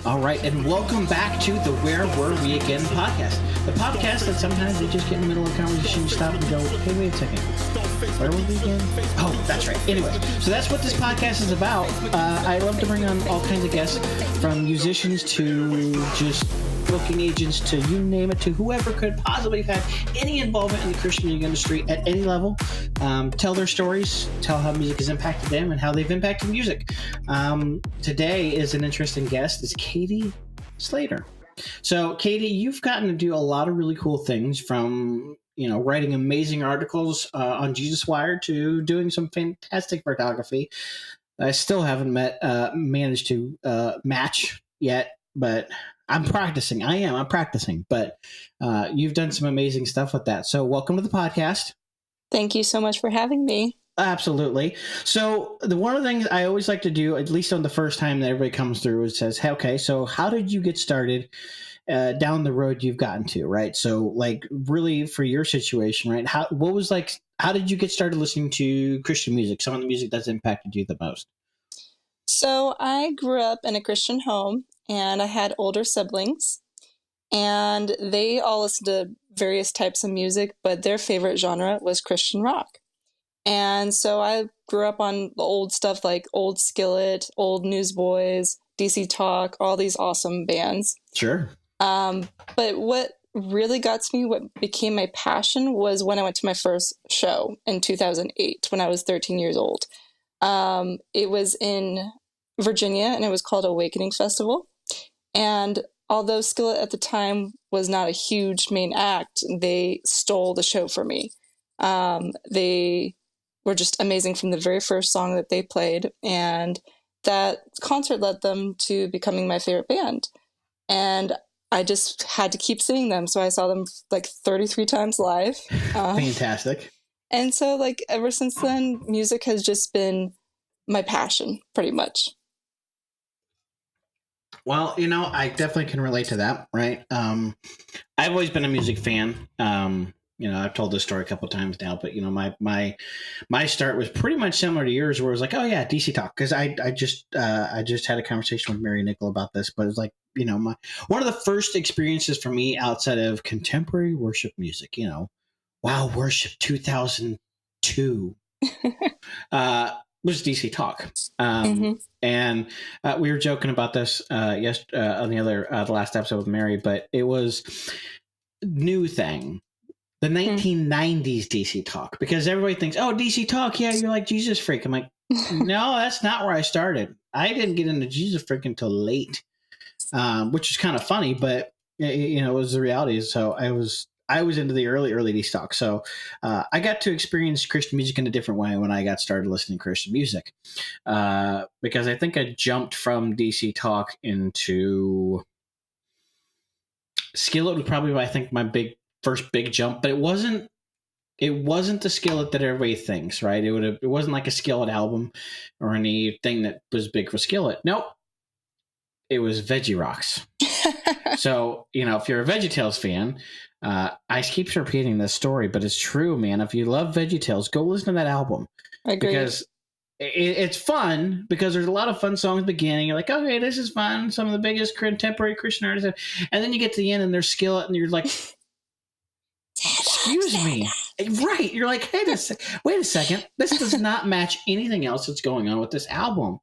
All right, and welcome back to the Where Were We Again podcast. The podcast that sometimes they just get in the middle of a conversation, stop and go, hey, wait a second. Where were we again? Oh, that's right. Anyway, so that's what this podcast is about. I love to bring on all kinds of guests, from musicians to just booking agents to you name it, to whoever could possibly have had any involvement in the Christian music industry at any level. Tell their stories, tell how music has impacted them and how they've impacted music. Today is an interesting guest. It's Katie Slater. So, Katie, you've gotten to do a lot of really cool things, from writing amazing articles on Jesus Wired to doing some fantastic photography. I still haven't managed to match yet, but I'm practicing. I'm practicing, but you've done some amazing stuff with that. So welcome to the podcast. Thank you so much for having me. Absolutely. So one of the things I always like to do, at least on the first time that everybody comes through, is says, hey, okay, so how did you get started down the road you've gotten to, right? So like really for your situation, right? How did you get started listening to Christian music? Some of the music that's impacted you the most? So I grew up in a Christian home, and I had older siblings, and they all listened to various types of music, but their favorite genre was Christian rock. And so I grew up on the old stuff like old Skillet, old Newsboys, DC Talk, all these awesome bands. Sure. But what really got to me, what became my passion, was when I went to my first show in 2008, when I was 13 years old. It was in Virginia, and it was called Awakening Festival. And although Skillet at the time was not a huge main act, they stole the show for me. They were just amazing from the very first song that they played, and that concert led them to becoming my favorite band. And I just had to keep seeing them, so I saw them like 33 times live. Fantastic. And so like ever since then, music has just been my passion, pretty much. Well, I definitely can relate to that, right? I've always been a music fan. I've told this story a couple of times now, but my start was pretty much similar to yours, where it was like, oh yeah, DC Talk, because I just had a conversation with Mary Nickel about this, but it's like, one of the first experiences for me outside of contemporary worship music, Wow Worship 2002. Was DC Talk. And we were joking about this on the last episode with Mary, but it was new thing, the 1990s DC Talk, because everybody thinks, oh, DC Talk, yeah, you're like Jesus freak. I'm like, no, that's not where I started. I didn't get into Jesus freak until late, which is kind of funny, but it was the reality. So I was into the early DC Talk. So I got to experience Christian music in a different way when I got started listening to Christian music, because I think I jumped from DC Talk into Skillet was probably, I think, my first big jump, but it wasn't the Skillet that everybody thinks, right? It wasn't like a Skillet album or anything that was big for Skillet. Nope. It was Veggie Rocks. So, if you're a VeggieTales fan, I keep repeating this story, but it's true, man. If you love VeggieTales, go listen to that album. I agree. Because it's fun, because there's a lot of fun songs at the beginning. You're like, okay, this is fun. Some of the biggest contemporary Christian artists. And then you get to the end and there's Skillet, and you're like, excuse me. Right. You're like, wait a second. This does not match anything else that's going on with this album.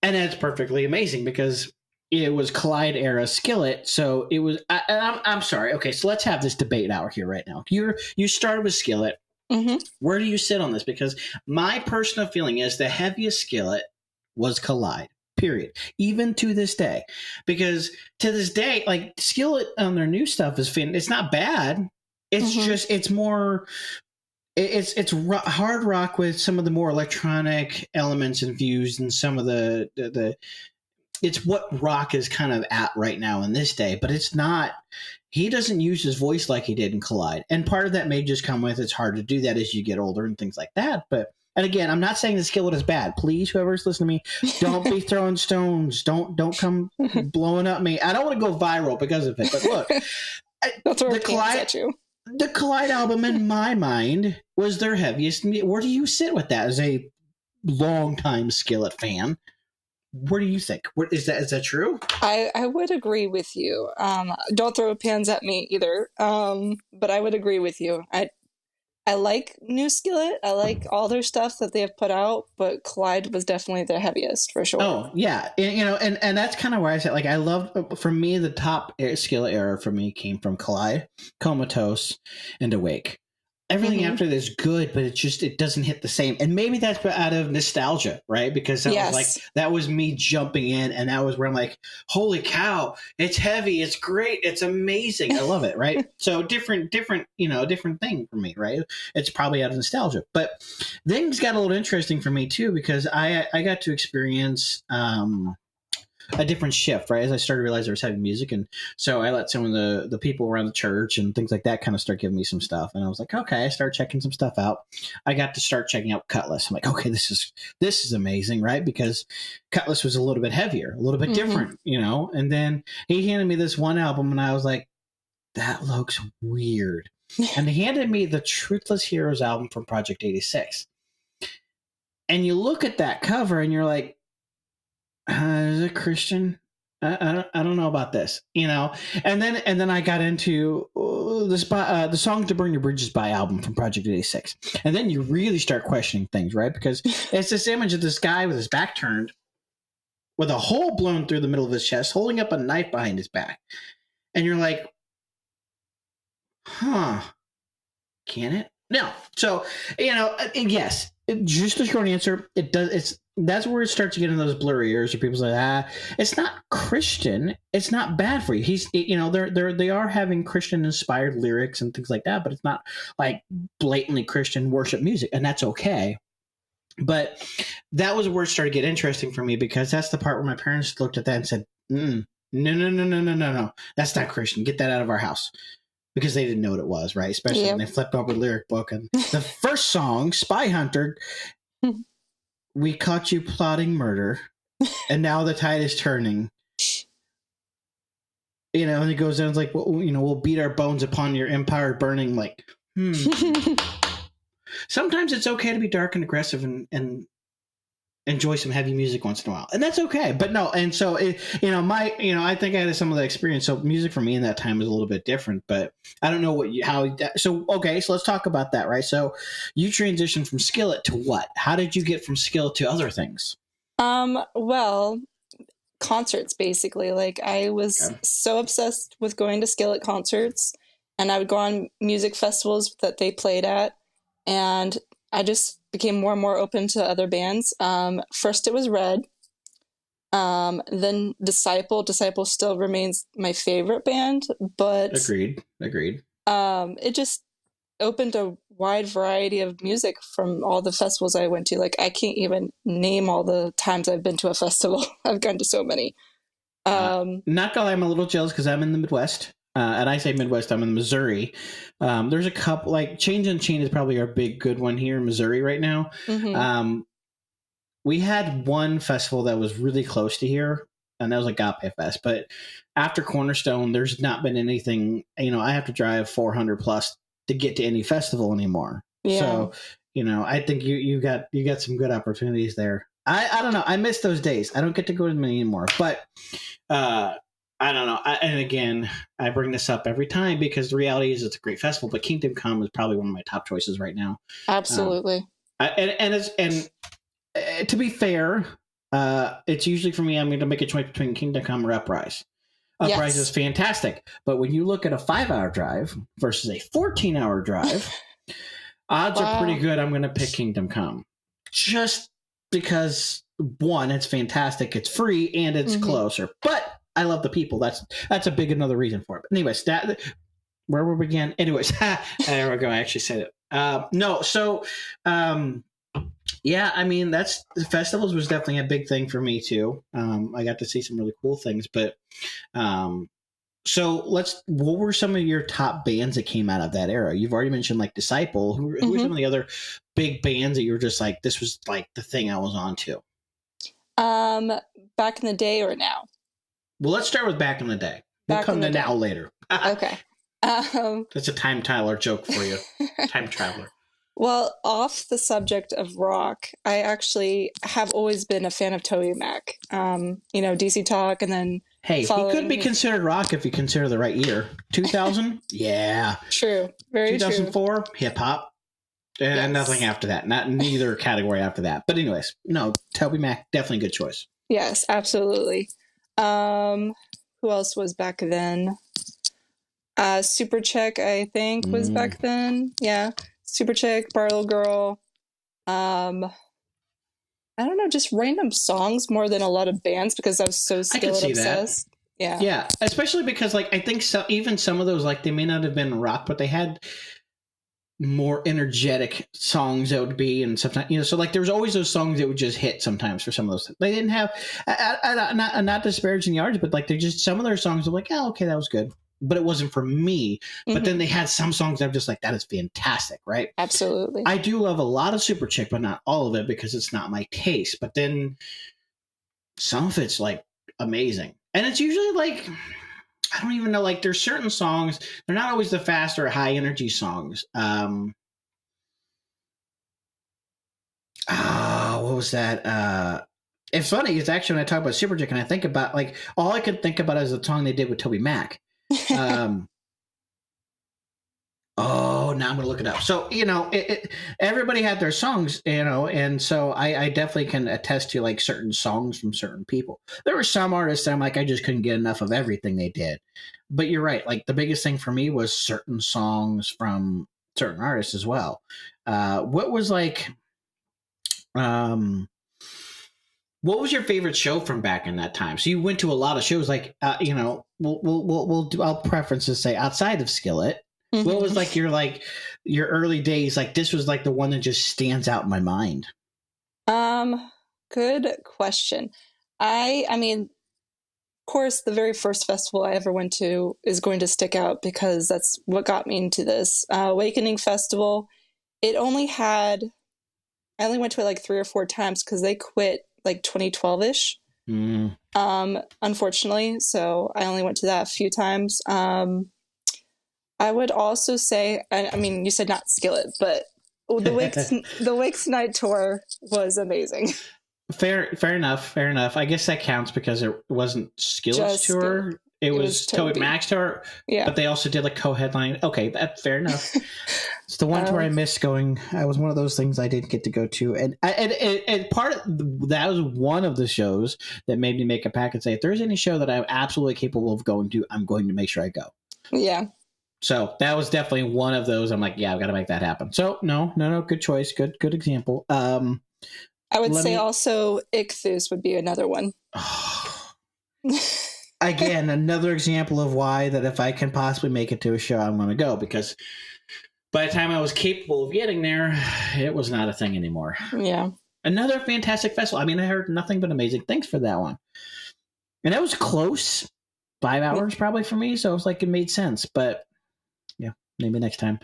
And that's perfectly amazing, because it was Collide era Skillet. So it was, I'm sorry. Okay. So let's have this debate hour here right now. You started with Skillet. Mm-hmm. Where do you sit on this? Because my personal feeling is the heaviest Skillet was Collide, period. Even to this day, because to this day, like Skillet on their new stuff is it's not bad. It's just, it's more, it's hard rock with some of the more electronic elements infused, and some of the it's what rock is kind of at right now in this day, but it's not. He doesn't use his voice like he did in Collide. And part of that may just come with, it's hard to do that as you get older and things like that. But, and again, I'm not saying the Skillet is bad. Please, whoever's listening to me, don't be throwing stones. Don't come blowing up me. I don't want to go viral because of it. But look, that's where the Collide album, in my mind, was their heaviest. Where do you sit with that as a longtime Skillet fan? What do you think? What is that? Is that true? I would agree with you. Don't throw pans at me either. But I would agree with you. I like New Skillet. I like all their stuff that they have put out, but Collide was definitely the heaviest for sure. Oh yeah, and that's kind of why I said like I love. For me, the top Skillet era for me came from Collide, Comatose, and Awake. Everything after this is good, but it doesn't hit the same. And maybe that's out of nostalgia, right? Because that was me jumping in, and that was where I'm like, holy cow, it's heavy, it's great, it's amazing. I love it, right? So different thing for me, right? It's probably out of nostalgia. But things got a little interesting for me too, because I got to experience a different shift, right? As I started to realize there was heavy music. And so I let some of the people around the church and things like that kind of start giving me some stuff. And I was like, okay, I started checking some stuff out. I got to start checking out Cutlass. I'm like, okay, this is amazing, right? Because Cutlass was a little bit heavier, a little bit different, and then he handed me this one album and I was like, that looks weird. And he handed me the Truthless Heroes album from Project 86. And you look at that cover and you're like, is it Christian? I don't know about this, And then I got into the song "To Burn Your Bridges By" album from Project 86, and then you really start questioning things, right? Because it's this image of this guy with his back turned, with a hole blown through the middle of his chest, holding up a knife behind his back, and you're like, "Huh? Can it?" No. So yes. Just a short answer. It does. That's where it starts to get in those blurry areas where people's like, it's not Christian. It's not bad for you. They are having Christian inspired lyrics and things like that, but it's not like blatantly Christian worship music, and that's okay. But that was where it started to get interesting for me, because that's the part where my parents looked at that and said, no, that's not Christian. Get that out of our house. Because they didn't know what it was, right? Especially when they flipped over the lyric book. And the first song, Spy Hunter, we caught you plotting murder, and now the tide is turning. And it goes down, it's like, well, we'll beat our bones upon your empire burning. Like, Sometimes it's okay to be dark and aggressive and enjoy some heavy music once in a while, and that's okay. But no, and so I think I had some of the experience. So music for me in that time was a little bit different, but I don't know so let's talk about that, right? So you transitioned from Skillet to what? How did you get from Skillet to other things? Well, concerts basically. Like I was so obsessed with going to Skillet concerts, and I would go on music festivals that they played at, and I just became more and more open to other bands. First it was Red, then Disciple. Disciple still remains my favorite band, but Agreed. It just opened a wide variety of music from all the festivals I went to. Like I can't even name all the times I've been to a festival. I've gone to so many. Not gonna lie, I'm a little jealous because I'm in the Midwest. And I say Midwest, I'm in Missouri. There's a couple, like Change and Chain is probably our big good one here in Missouri right now. We had one festival that was really close to here, and that was Agape Fest. But after Cornerstone, there's not been anything, I have to drive 400 plus to get to any festival anymore. Yeah. So, I think you got some good opportunities there. I don't know. I miss those days. I don't get to go to many anymore, but, I don't know. And again, I bring this up every time because the reality is it's a great festival, but Kingdom Come is probably one of my top choices right now. Absolutely. And to be fair, it's usually for me, I'm going to make a choice between Kingdom Come or Uprise. Uprise is fantastic. But when you look at a 5-hour drive versus a 14-hour drive, odds are pretty good I'm going to pick Kingdom Come. Just because, one, it's fantastic, it's free, and it's closer. But I love the people. That's a big another reason for it. But anyways, where we began. Anyways, there we go. I actually said it. No, so yeah, I mean the festivals was definitely a big thing for me too. I got to see some really cool things, but so what were some of your top bands that came out of that era? You've already mentioned like Disciple. Who were some of the other big bands that you were just like, this was like the thing I was on to? Back in the day or now? Well, let's start with back in the day. We'll come to now later. Okay. That's a time traveler joke for you. Time traveler. Well, off the subject of rock, I actually have always been a fan of Toby Mac. DC Talk, and then Hey, he could following be his... considered rock if you consider the right year. 2000? Yeah. True. Very 2004, true. hip hop. And Yes. nothing after that. Not neither category after that. But anyways, no, Toby Mac, definitely a good choice. Yes, absolutely. Who else was back then? Super Chick, I think, was back then. Yeah. Super Chick, Barlow Girl. I don't know, just random songs more than a lot of bands because I was so Skillet obsessed. That. Yeah. Yeah, especially because like I think so even some of those like they may not have been rock, but they had more energetic songs that would be, and sometimes so like there was always those songs that would just hit sometimes for some of those. They didn't have not disparaging the artists, but like they just some of their songs were like, oh, okay, that was good. But it wasn't for me. But then they had some songs that I'm just like, that is fantastic, right? Absolutely. I do love a lot of Super Chick, but not all of it because it's not my taste. But then some of it's like amazing. And it's usually like, I don't even know, like there's certain songs, they're not always the fast or high energy songs. What was that? It's funny, it's actually when I talk about Super Chick and I think about like, all I could think about is the song they did with Toby Mac. Oh, now I'm gonna look it up. So everybody had their songs, and so I definitely can attest to like certain songs from certain people. There were some artists that I'm like I just couldn't get enough of everything they did. But you're right. Like the biggest thing for me was certain songs from certain artists as well. What was like, what was your favorite show from back in that time? So you went to a lot of shows, like I'll preference to say outside of Skillet. What was like your early days? Like this was like the one that just stands out in my mind. Good question. I mean, of course, the very first festival I ever went to is going to stick out because that's what got me into this. Awakening Festival. I only went to it like 3 or 4 times because they quit like 2012-ish. Unfortunately, so I only went to that a few times. I would also say, I mean, you said not Skillet, but the Wakes Night Tour was amazing. Fair enough. I guess that counts because it wasn't Skillet's tour. It was Toby Mac's tour. Yeah. But they also did like co-headline. Okay, that's fair enough. It's the one tour I missed going. I was one of those things I didn't get to go to. And part of that was one of the shows that made me make a pack and say, if there's any show that I'm absolutely capable of going to, I'm going to make sure I go. Yeah. So that was definitely one of those. I'm like, yeah, I've got to make that happen. So no, good choice. Good example. I would say also Ichthus would be another one. Again, another example of why that if I can possibly make it to a show, I'm going to go, because by the time I was capable of getting there, it was not a thing anymore. Yeah. Another fantastic festival. I mean, I heard nothing but amazing things for that one. And that was close. 5 hours probably for me. So it was like, it made sense. But yeah, maybe next time.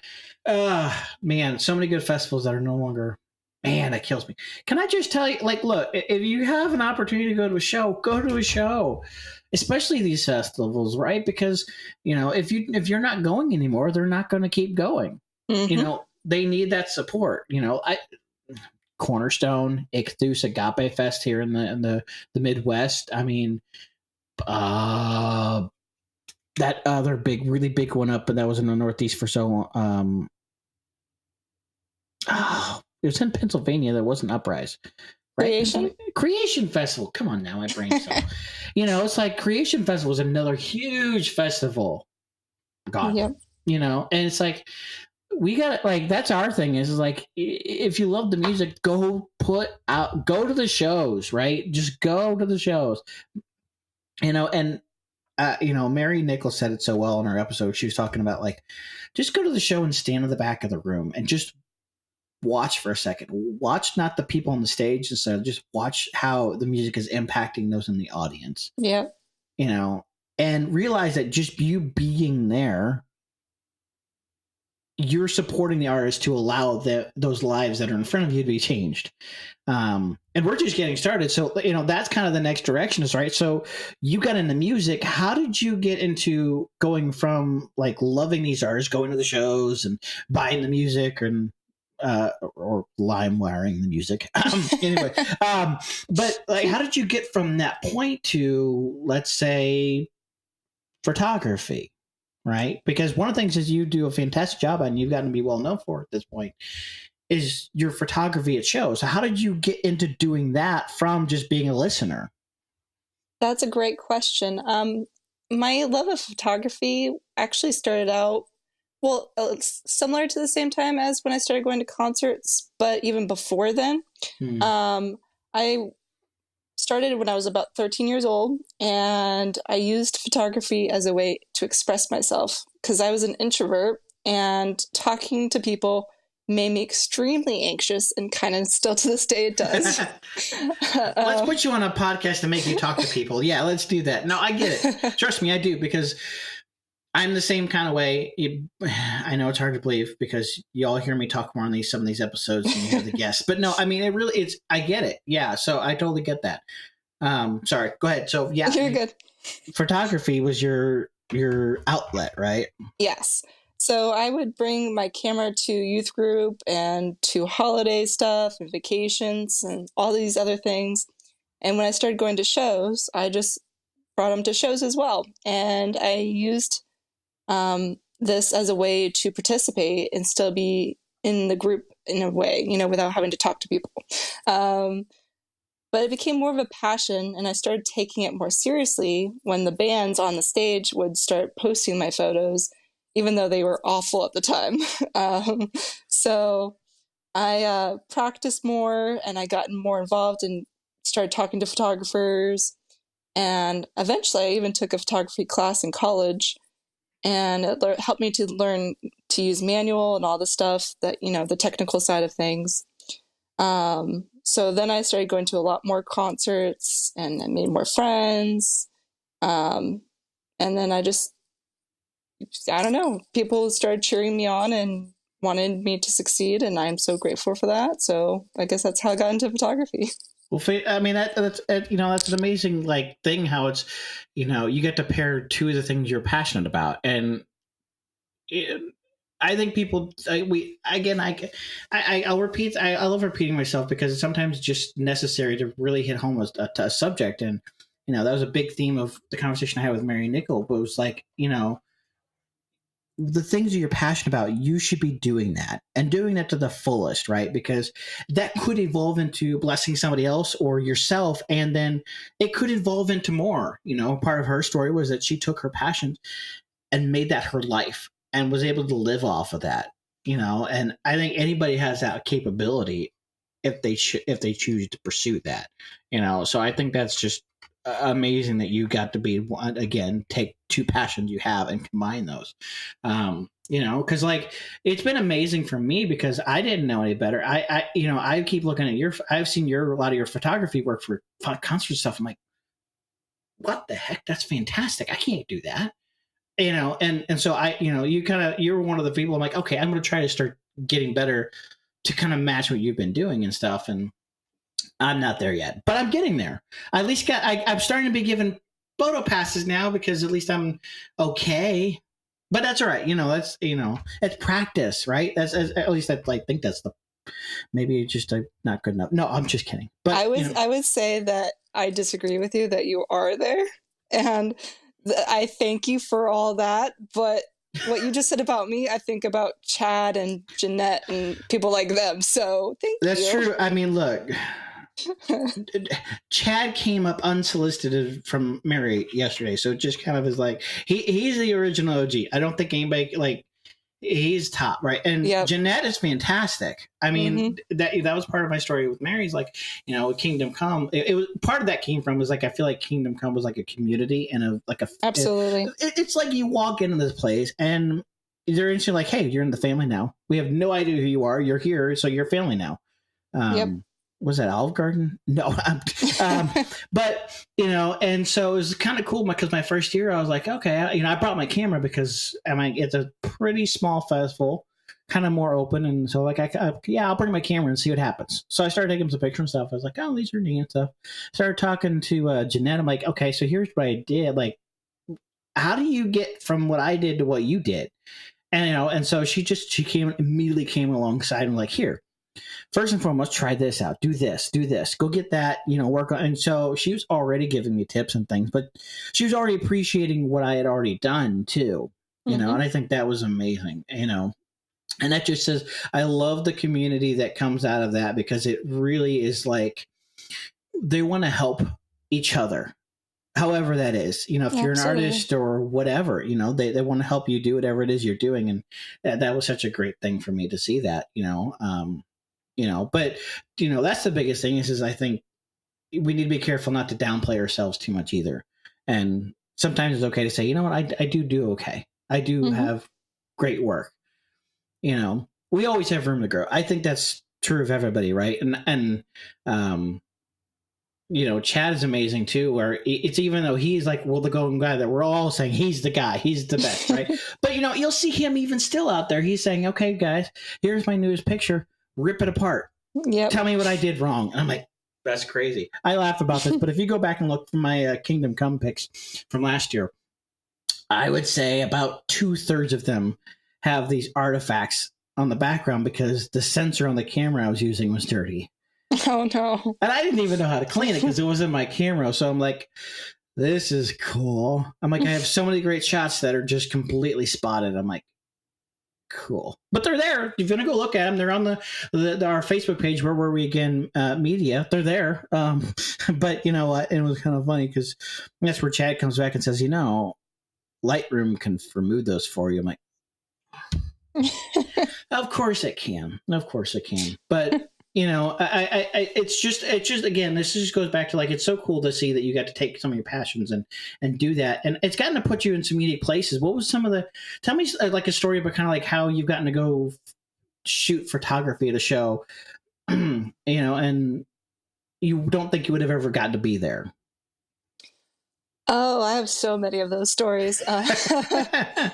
Man, so many good festivals that are no longer. Man, that kills me. Can I just tell you, like, look, if you have an opportunity to go to a show, go to a show, especially these festivals, right? Because, if you're not going anymore, they're not going to keep going. They need that support. Cornerstone, Ichthus, Agape Fest here in the Midwest. I mean, that other really big one up, but that was in the Northeast for so long. It was in Pennsylvania. That wasn't Uprise. Right? Creation Festival. Come on now, my brain's so. It's like Creation Festival is another to festival. God. Yep. And it's like, we got like, that's our thing is like, if you love the music, go to the shows, right? Just go to the shows. And Mary Nichols said it so well in her episode. She was talking about like, just go to the show and stand in the back of the room and just watch for a second. Watch not the people on the stage, instead of just watch how the music is impacting those in the audience. Yeah. And realize that just you being there, you're supporting the artist to allow those lives that are in front of you to be changed. And we're just getting started. So, that's kind of the next direction is right. So you got into music. How did you get into going from like loving these artists, going to the shows and buying the music, and or lime wiring the music. Anyway, but like, how did you get from that point to, let's say, photography? Right? Because one of the things is you do a fantastic job and you've gotten to be well known for at this point is your photography at shows. So how did you get into doing that from just being a listener? That's a great question. My love of photography actually started out, well, it's similar to the same time as when I started going to concerts, but even before then. I started when I was about 13 years old, and I used photography as a way to express myself because I was an introvert, and talking to people made me extremely anxious, and kind of still to this day it does. Let's put you on a podcast and make you talk to people. Yeah, let's do that. No, I get it. Trust me, I do, because I'm the same kind of way. I know it's hard to believe because you all hear me talk more on some of these episodes and you hear the guests. But no, I mean, I get it. Yeah, so I totally get that. Sorry, go ahead. So yeah, you're good. Photography was your outlet, right? Yes. So I would bring my camera to youth group and to holiday stuff and vacations and all these other things. And when I started going to shows, I just brought them to shows as well. And I used this as a way to participate and still be in the group in a way, without having to talk to people. But it became more of a passion, and I started taking it more seriously when the bands on the stage would start posting my photos, even though they were awful at the time. So I practiced more, and I got more involved and started talking to photographers. And eventually I even took a photography class in college, and it helped me to learn to use manual and all the stuff that, the technical side of things. So then I started going to a lot more concerts, and I made more friends. And then I don't know, people started cheering me on and wanted me to succeed, and I'm so grateful for that. So I guess that's how I got into photography. Well, I mean, that's an amazing thing how it's, you get to pair two of the things you're passionate about. And I think people, I'll repeat, I love repeating myself because it's sometimes just necessary to really hit home a subject. And, that was a big theme of the conversation I had with Mary Nickel, but it was the things that you're passionate about, you should be doing that and doing that to the fullest, right? Because that could evolve into blessing somebody else or yourself. And then it could evolve into more. Part of her story was that she took her passion and made that her life and was able to live off of that, and I think anybody has that capability if they choose to pursue that, so I think that's just amazing that you got to be again take two passions you have and combine those, because it's been amazing for me because I didn't know any better. I keep looking at I've seen a lot of your photography work for concert stuff. I'm like, what the heck? That's fantastic. I can't do that. And so you're one of the people I'm like, okay, I'm going to try to start getting better to kind of match what you've been doing and stuff. And I'm not there yet, but I'm getting there. At least I'm starting to be given photo passes now because at least I'm okay. But that's all right. That's, it's practice, right? That's at least I think that's maybe it's just not good enough. No, I'm just kidding. But I would say that I disagree with you that you are there. And I thank you for all that. But what you just said about me, I think about Chad and Jeanette and people like them. So thank you. That's true. I mean, look, Chad came up unsolicited from Mary yesterday. So it just kind of is he's the original OG. I don't think anybody he's top, right? And yep. Jeanette is fantastic. I mean, that was part of my story with Mary's Kingdom Come. It was part of that came from was I feel like Kingdom Come was like a community and absolutely. It's like you walk into this place and they're instantly hey, you're in the family now. We have no idea who you are. You're here, so you're family now. Yep. Was that Olive Garden? No. But, and so it was kind of cool because my first year I was like, okay, I brought my camera because it's a pretty small festival, kind of more open. And so I'll bring my camera and see what happens. So I started taking some pictures and stuff. I was like, oh, these are neat and stuff. Started talking to Jeanette. I'm like, okay, so here's what I did. How do you get from what I did to what you did? And, and so she immediately came alongside and like, here, first and foremost, try this out, do this, go get that, work on. And so she was already giving me tips and things, but she was already appreciating what I had already done too, and I think that was amazing, and that just says, I love the community that comes out of that, because it really is like, they want to help each other. However that is, if you're an artist or whatever, they want to help you do whatever it is you're doing. And that was such a great thing for me to see that, but that's the biggest thing is I think we need to be careful not to downplay ourselves too much either. And sometimes it's okay to say, you know what, I do okay. I do have great work. We always have room to grow. I think that's true of everybody. Right. And Chad is amazing too, where it's, even though he's like, the golden guy that we're all saying he's the guy, he's the best, right? But you'll see him even still out there. He's saying, okay, guys, here's my newest picture. Rip it apart. Yep. Tell me what I did wrong. And I'm like, that's crazy. I laugh about this, but if you go back and look for my Kingdom Come pics from last year, I would say about 2/3 of them have these artifacts on the background because the sensor on the camera I was using was dirty. Oh no. And I didn't even know how to clean it because it wasn't my camera. So I'm like, this is cool. I'm like, I have so many great shots that are just completely spotted. I'm like, cool. But they're there. If you're going to go look at them, they're on our Facebook page, Where Were We Again Media. They're there. But you know what? It was kind of funny because that's where Chad comes back and says, Lightroom can remove those for you. I'm like, of course it can. Of course it can. But it's just again, this just goes back to like, it's so cool to see that you got to take some of your passions and do that, and it's gotten to put you in some unique places. What was tell me like a story about kind of like how you've gotten to go shoot photography at a show, and you don't think you would have ever gotten to be there. Oh, I have so many of those stories. I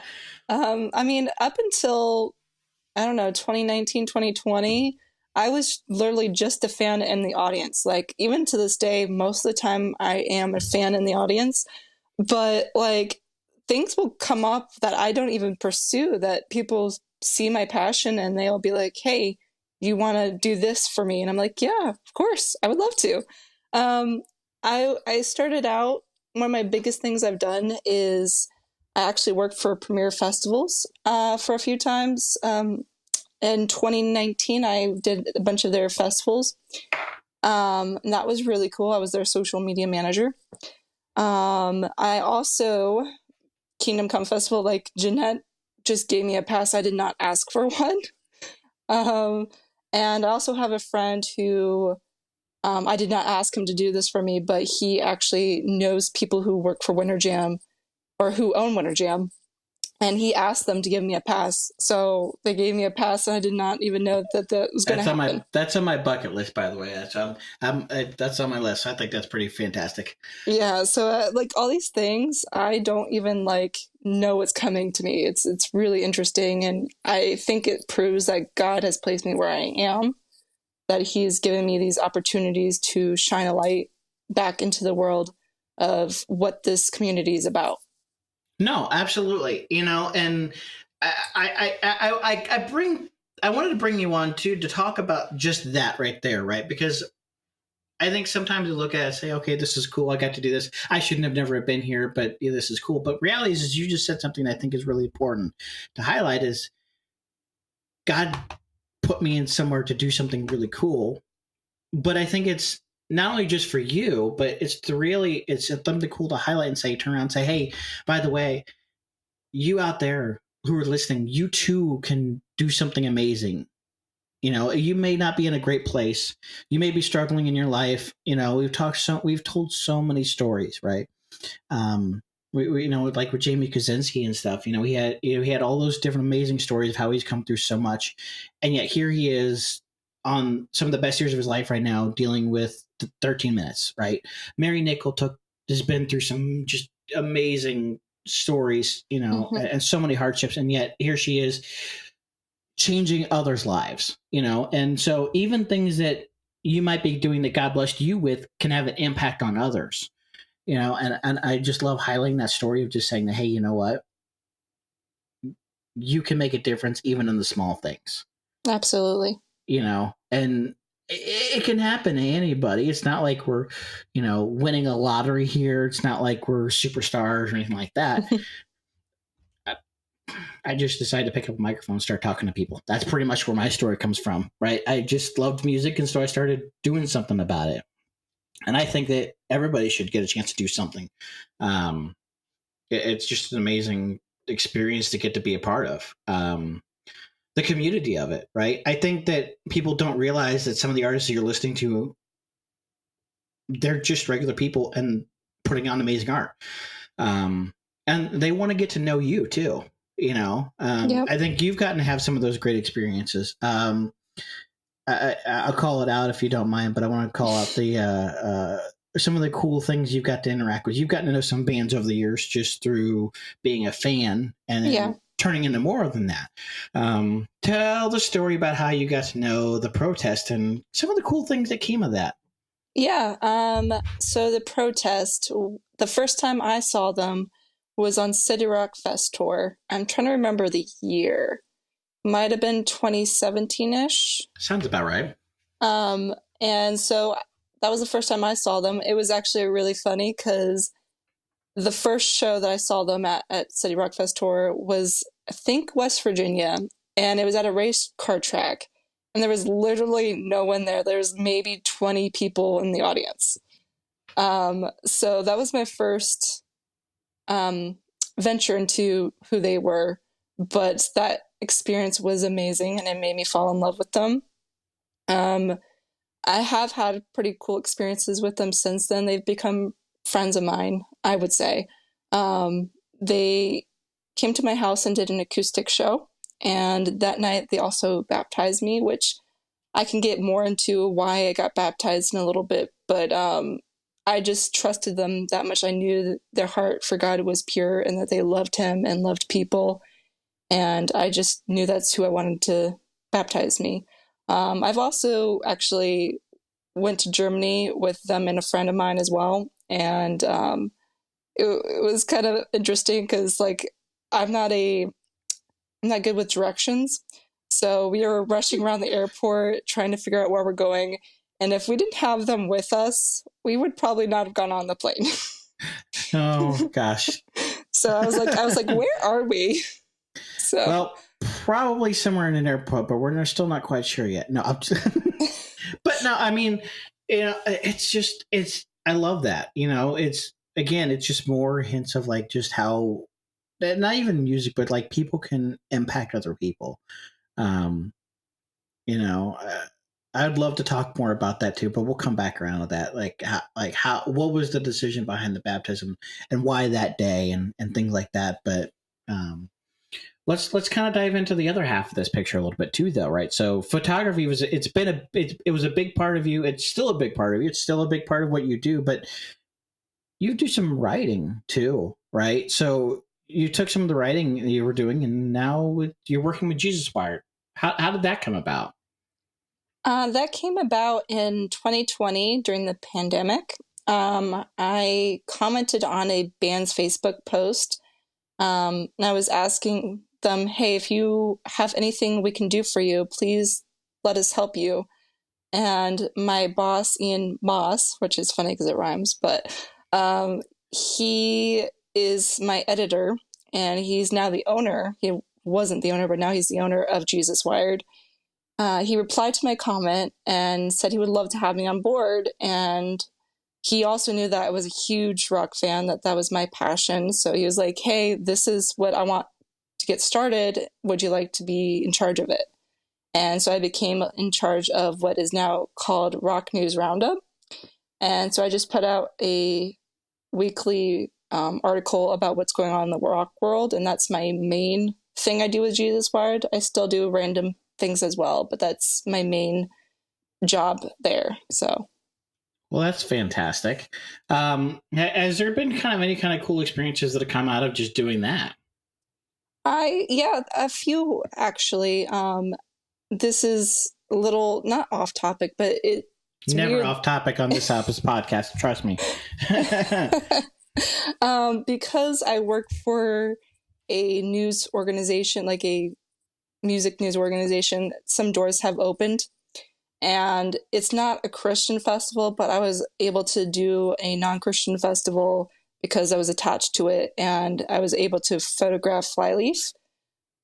mean, up until, I don't know, 2019, 2020, I was literally just a fan in the audience. Like, even to this day, most of the time I am a fan in the audience, but like things will come up that I don't even pursue, that people see my passion and they'll be like, hey, you want to do this for me? And I'm like, yeah, of course, I would love to. I started out, one of my biggest things I've done is I actually worked for Premiere Festivals for a few times. In 2019, I did a bunch of their festivals. And that was really cool. I was their social media manager. I also, Kingdom Come Festival, like Jeanette just gave me a pass. I did not ask for one. And I also have a friend who, I did not ask him to do this for me, but he actually knows people who work for Winter Jam or who own Winter Jam. And he asked them to give me a pass. So they gave me a pass, and I did not even know that was going to happen. That's on my bucket list, by the way. That's on my list. I think that's pretty fantastic. Yeah. So like all these things, I don't even like know what's coming to me. It's really interesting. And I think it proves that God has placed me where I am, that he's given me these opportunities to shine a light back into the world of what this community is about. No, absolutely. And I wanted to bring you on too, to talk about just that right there, right? Because I think sometimes you look at it and say, okay, this is cool. I got to do this. I shouldn't have never been here, but this is cool. But reality is you just said something that I think is really important to highlight is God put me in somewhere to do something really cool. But I think it's not only just for you, but it's something cool to highlight and say, turn around and say, hey, by the way, you out there who are listening, you too can do something amazing. You may not be in a great place. You may be struggling in your life. We've told so many stories, right? We like with Jamie Kaczynski and stuff, he had all those different amazing stories of how he's come through so much. And yet here he is on some of the best years of his life right now, dealing with 13 minutes, right? Mary Nickel has been through some just amazing stories, and so many hardships. And yet here she is changing others' lives, and so even things that you might be doing that God blessed you with can have an impact on others, and I just love highlighting that story of just saying that, hey, you know what? you can make a difference even in the small things. Absolutely. And it can happen to anybody. It's not like we're, winning a lottery here. It's not like we're superstars or anything like that. I just decided to pick up a microphone and start talking to people. That's pretty much where my story comes from, right? I just loved music, and so I started doing something about it. And I think that everybody should get a chance to do something. It's just an amazing experience to get to be a part of. The community of it, right? I think that people don't realize that some of the artists that you're listening to, they're just regular people and putting on amazing art. And they want to get to know you too. Yep. I think you've gotten to have some of those great experiences. I'll call it out if you don't mind, but I want to call out the some of the cool things you've got to interact with. You've gotten to know some bands over the years just through being a fan and turning into more than that. Tell the story about how you got to know the Protest and some of the cool things that came of that. Yeah. So the Protest, the first time I saw them was on City Rock Fest tour. I'm trying to remember the year. Might have been 2017-ish. Sounds about right. And so that was the first time I saw them. It was actually really funny because the first show that I saw them at City Rock Fest tour was, I think, West Virginia. And it was at a race car track. And there was literally no one there. There was maybe 20 people in the audience. So that was my first venture into who they were. But that experience was amazing, and it made me fall in love with them. I have had pretty cool experiences with them since then. They've become friends of mine, I would say. They came to my house and did an acoustic show. And that night they also baptized me, which I can get more into why I got baptized in a little bit. But I just trusted them that much. I knew that their heart for God was pure and that they loved him and loved people. And I just knew that's who I wanted to baptize me. I've also actually went to Germany with them and a friend of mine as well. And it was kind of interesting because, like, I'm not good with directions. So we were rushing around the airport trying to figure out where we're going. And if we didn't have them with us, we would probably not have gone on the plane. Oh, gosh. So I was like, where are we? So, well, probably somewhere in an airport, but we're still not quite sure yet. No, but no, I mean, I love that. It's just more hints of like just how, not even music, but like people can impact other people. I'd love to talk more about that too, but we'll come back around to that. What was the decision behind the baptism and why that day and things like that. But, let's kind of dive into the other half of this picture a little bit too, though, right? So photography it was a big part of you. It's still a big part of you. It's still a big part of what you do, but you do some writing too, right? So you took some of the writing you were doing and now you're working with Jesus Wired. How did that come about? That came about in 2020 during the pandemic. I commented on a band's Facebook post, and I was asking them, hey, if you have anything we can do for you, please let us help you. And my boss, Ian Moss, which is funny because it rhymes, but he is my editor, and he's now the owner. He wasn't the owner, but now he's the owner of Jesus Wired. He replied to my comment and said he would love to have me on board. And he also knew that I was a huge rock fan, that was my passion. So he was like, hey, this is what I want to get started. Would you like to be in charge of it? And so I became in charge of what is now called Rock News Roundup. And so I just put out a weekly article about what's going on in the rock world. And that's my main thing I do with Jesus Wired. I still do random things as well, but that's my main job there. So, well, that's fantastic. Has there been any kind of cool experiences that have come out of just doing that? A few actually. This is a little not off topic, but it's never weird. Off topic on this podcast. Trust me. Because I work for a news organization, like a music news organization, some doors have opened. And it's not a Christian festival, but I was able to do a non-Christian festival because I was attached to it, and I was able to photograph Flyleaf,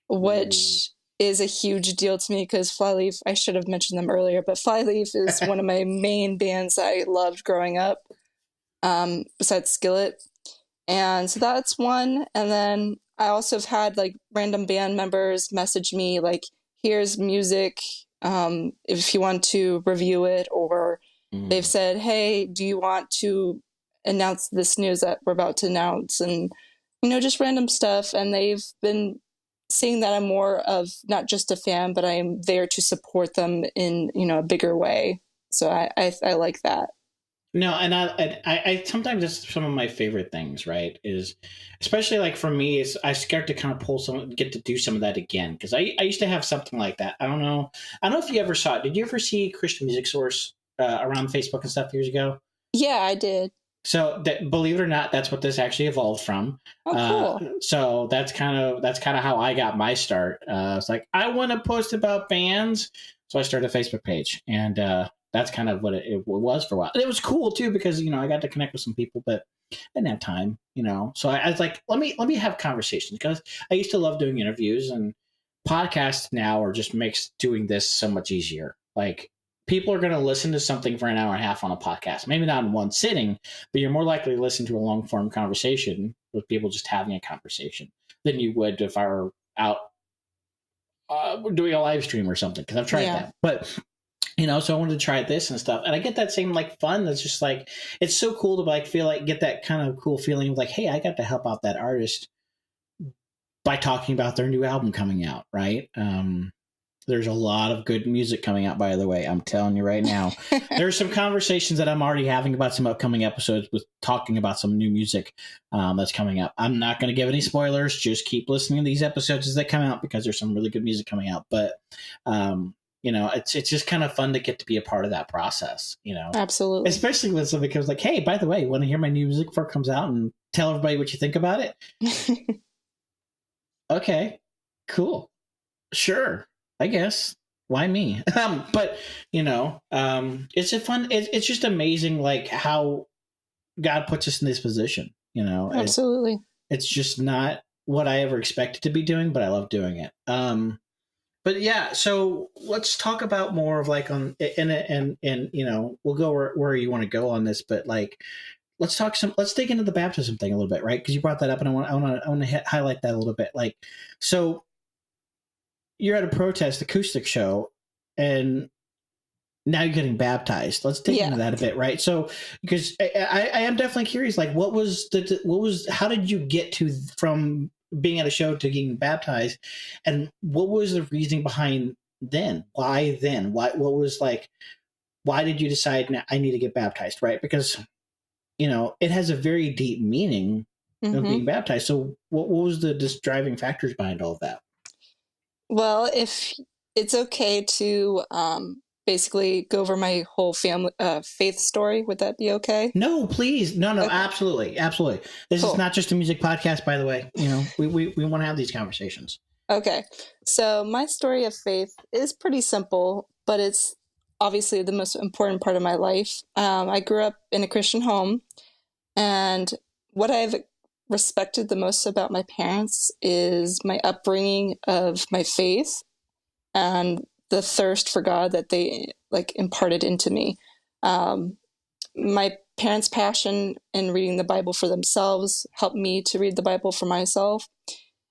which is a huge deal to me because Flyleaf, I should have mentioned them earlier, but Flyleaf is one of my main bands I loved growing up, besides Skillet. And so that's one. And then I also have had like random band members message me like, here's music, if you want to review it, or they've said, hey, do you want to announce this news that we're about to announce? And, just random stuff. And they've been seeing that I'm more of not just a fan, but I am there to support them in, a bigger way. So I like that. No, and I sometimes that's some of my favorite things, right? Is especially like for me, is I scared to kind of get to do some of that again because I used to have something like that. I don't know if you ever saw it. Did you ever see Christian Music Source around Facebook and stuff years ago? Yeah, I did. So believe it or not, that's what this actually evolved from. Oh, cool. So that's kind of how I got my start. It's like I want to post about bands, so I started a Facebook page, and that's kind of what it was for a while. And it was cool too because I got to connect with some people, but I didn't have time. So I was like, let me have conversations because I used to love doing interviews, and podcasts now just makes doing this so much easier. Like people are going to listen to something for an hour and a half on a podcast, maybe not in one sitting, but you're more likely to listen to a long form conversation with people just having a conversation than you would if I were out doing a live stream or something. Because I've tried that, but so I wanted to try this and stuff, and I get that same like fun. That's just like it's so cool to like feel like get that kind of cool feeling of like, hey, I got to help out that artist by talking about their new album coming out, right? There's a lot of good music coming out, by the way. I'm telling you right now. There's some conversations that I'm already having about some upcoming episodes with talking about some new music that's coming up. I'm not going to give any spoilers. Just keep listening to these episodes as they come out because there's some really good music coming out. But, it's just kind of fun to get to be a part of that process, Absolutely. Especially when somebody comes like, hey, by the way, want to hear my new music before it comes out and tell everybody what you think about it? Okay, cool. Sure. I guess. Why me? But it's a fun. It's just amazing, like how God puts us in this position. Absolutely. It's just not what I ever expected to be doing, but I love doing it. But yeah, so let's talk about more of like on and we'll go where you want to go on this, but like let's dig into the baptism thing a little bit, right? Because you brought that up, and I want to highlight that a little bit. Like, so you're at a protest acoustic show and now you're getting baptized. Let's dig into that a bit, right? So, because I am definitely curious, like how did you get from being at a show to getting baptized, and what was the reasoning behind then? Why then? What was like, why did you decide now I need to get baptized, right? Because, it has a very deep meaning of being baptized. So what was the driving factors behind all of that? Well, if it's okay to basically go over my whole family faith story, would that be okay? No, please. No, okay. Absolutely. This cool. is not just a music podcast, by the way. We want to have these conversations. Okay. So my story of faith is pretty simple, but it's obviously the most important part of my life. I grew up in a Christian home, and what I've respected the most about my parents is my upbringing of my faith and the thirst for God that they like imparted into me. My parents' passion in reading the Bible for themselves helped me to read the Bible for myself.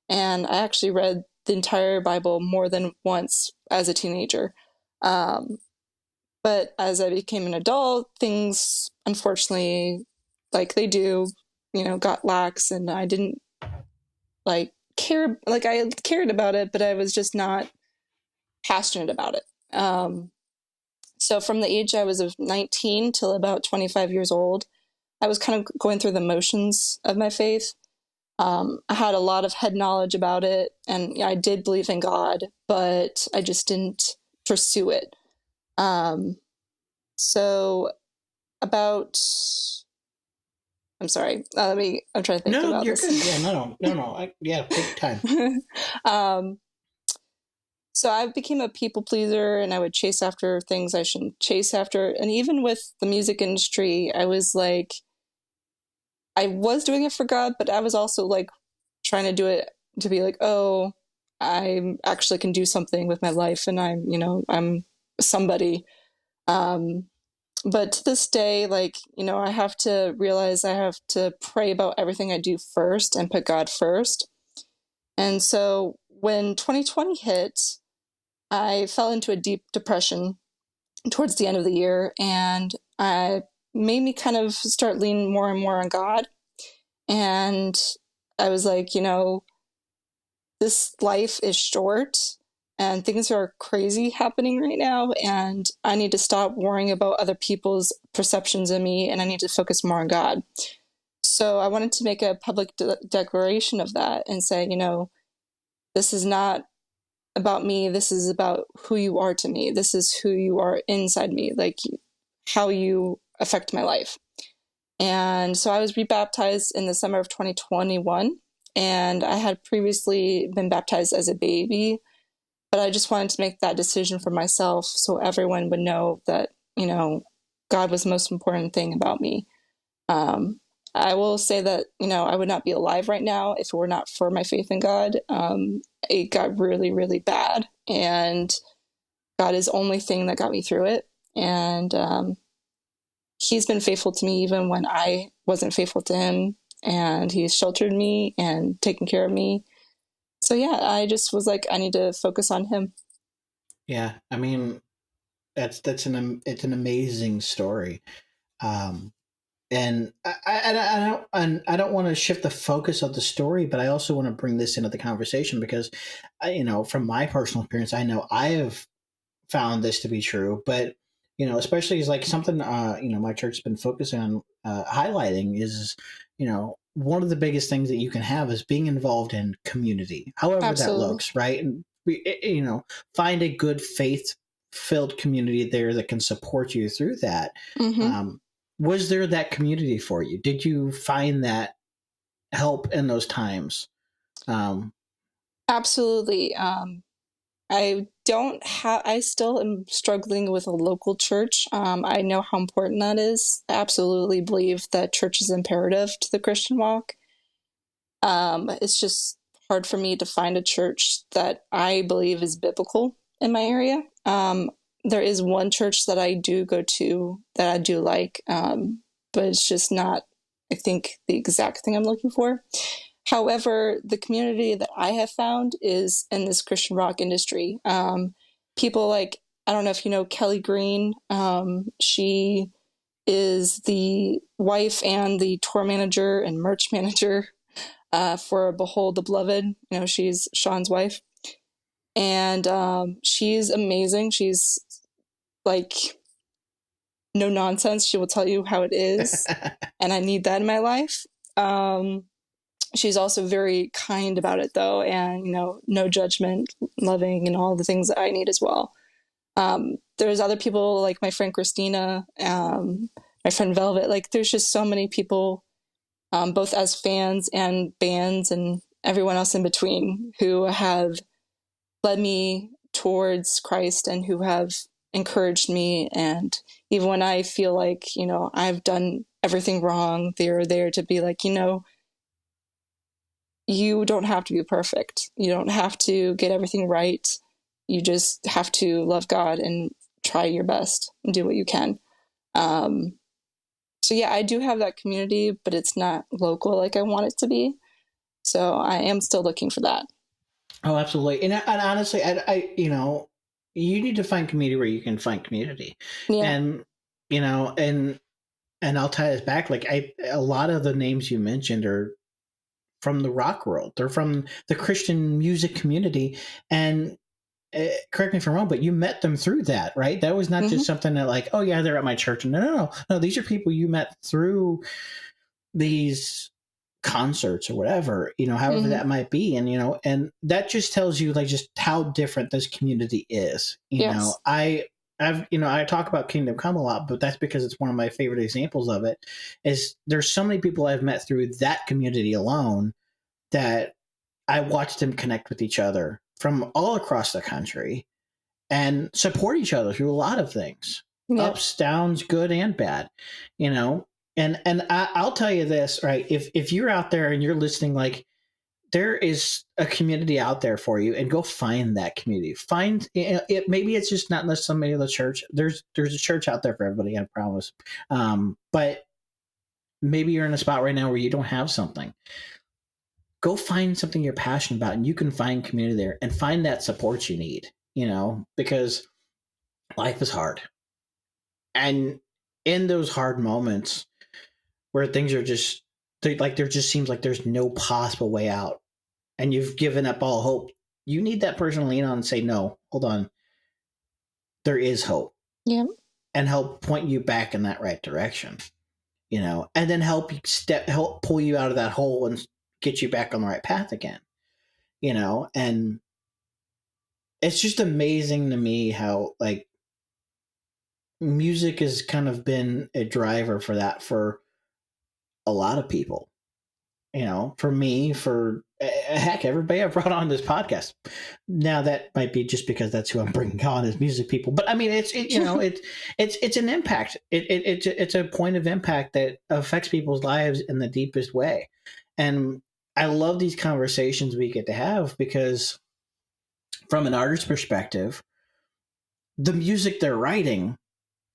And I actually read the entire Bible more than once as a teenager. But as I became an adult, things unfortunately, like they do, got lax, and I didn't care. Like I cared about it, but I was just not passionate about it. So from the age I was of 19 till about 25 years old, I was kind of going through the motions of my faith. I had a lot of head knowledge about it, and I did believe in God, but I just didn't pursue it. So about I'm sorry. I'm trying to think No, about you're this. good. Yeah, no. Yeah, take time. So I became a people pleaser, and I would chase after things I shouldn't chase after. And even with the music industry, I was like, I was doing it for God, but I was also like trying to do it to be like, oh, I actually can do something with my life, and I'm somebody. Um, but to this day, like, I have to realize I have to pray about everything I do first and put God first. And so when 2020 hit, I fell into a deep depression towards the end of the year, and I made me kind of start leaning more and more on God. And I was like, this life is short and things are crazy happening right now, and I need to stop worrying about other people's perceptions of me, and I need to focus more on God. So I wanted to make a public declaration of that and say, this is not about me. This is about who you are to me. This is who you are inside me, like how you affect my life. And so I was rebaptized in the summer of 2021. And I had previously been baptized as a baby, but I just wanted to make that decision for myself so everyone would know that, God was the most important thing about me. I will say that, I would not be alive right now if it were not for my faith in God. It got really, really bad, and God is the only thing that got me through it. And He's been faithful to me even when I wasn't faithful to Him, and He's sheltered me and taken care of me. So yeah, I just was like, I need to focus on Him. Yeah, I mean, it's an amazing story. And I don't want to shift the focus of the story, but I also want to bring this into the conversation because, from my personal experience, I know I have found this to be true. But especially is like something my church has been focusing on highlighting is one of the biggest things that you can have is being involved in community, however that Absolutely. looks, right? And find a good faith filled community there that can support you through that. Mm-hmm. Was there that community for you? Did you find that help in those times? Absolutely. I still am struggling with a local church. I know how important that is. I absolutely believe that church is imperative to the Christian walk. It's just hard for me to find a church that I believe is biblical in my area. There is one church that I do go to that I do like, but it's just not, I think, the exact thing I'm looking for. However, the community that I have found is in this Christian rock industry. People like, I don't know if you know Kelly Green. She is the wife and the tour manager and merch manager for Behold the Beloved. She's Sean's wife. And she's amazing. She's like no nonsense. She will tell you how it is. And I need that in my life. She's also very kind about it though, and no judgment, loving, and all the things that I need as well. There's other people like my friend Christina, my friend Velvet. Like there's just so many people, both as fans and bands and everyone else in between, who have led me towards Christ and who have encouraged me. And even when I feel like I've done everything wrong, they're there to be like, you don't have to be perfect. You don't have to get everything right. You just have to love God and try your best and do what you can. So yeah, I do have that community, but it's not local like I want it to be. So I am still looking for that. Oh, absolutely. And honestly, you need to find community where you can find community. Yeah. And, and I'll tie this back. Like a lot of the names you mentioned are from the rock world. They're from the Christian music community. And correct me if I'm wrong, but you met them through that, right? That was not just something that like, oh yeah, they're at my church. No. These are people you met through these concerts or whatever, however that might be. And that just tells you like just how different this community is. Yes. I I talk about Kingdom Come a lot, but that's because it's one of my favorite examples of it. Is there's so many people I've met through that community alone that I watched them connect with each other from all across the country and support each other through a lot of things, ups, downs, good and bad, And I'll tell you this, right? If you're out there and you're listening, like, there is a community out there for you, and go find that community. Find it. Maybe it's just not necessarily the church. There's a church out there for everybody, I promise. But maybe you're in a spot right now where you don't have something. Go find something you're passionate about, and you can find community there and find that support you need, because life is hard. And in those hard moments where things are just like, there just seems like there's no possible way out and you've given up all hope, you need that person to lean on and say, no, hold on. There is hope. Yeah. And help point you back in that right direction, and then help pull you out of that hole and get you back on the right path again, and it's just amazing to me how, like, music has kind of been a driver for that for a lot of people, for me, for heck, everybody I've brought on this podcast. Now that might be just because that's who I'm bringing on as music people, but I mean, it's an impact. It's a point of impact that affects people's lives in the deepest way. And I love these conversations we get to have because from an artist's perspective, the music they're writing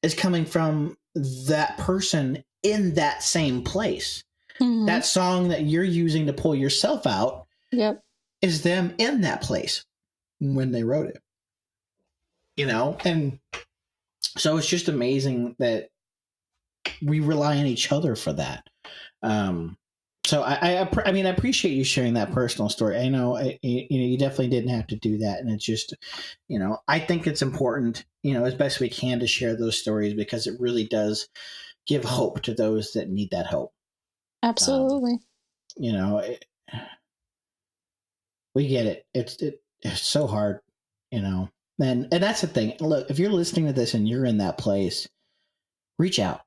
is coming from that person in that same place. Mm-hmm. That song that you're using to pull yourself out is them in that place when they wrote it. And so it's just amazing that we rely on each other for that. So I appreciate you sharing that personal story. I know, you definitely didn't have to do that. And it's just, I think it's important, as best we can, to share those stories because it really does give hope to those that need that hope. Absolutely. We get it. It's so hard, and that's the thing. Look, if you're listening to this and you're in that place, reach out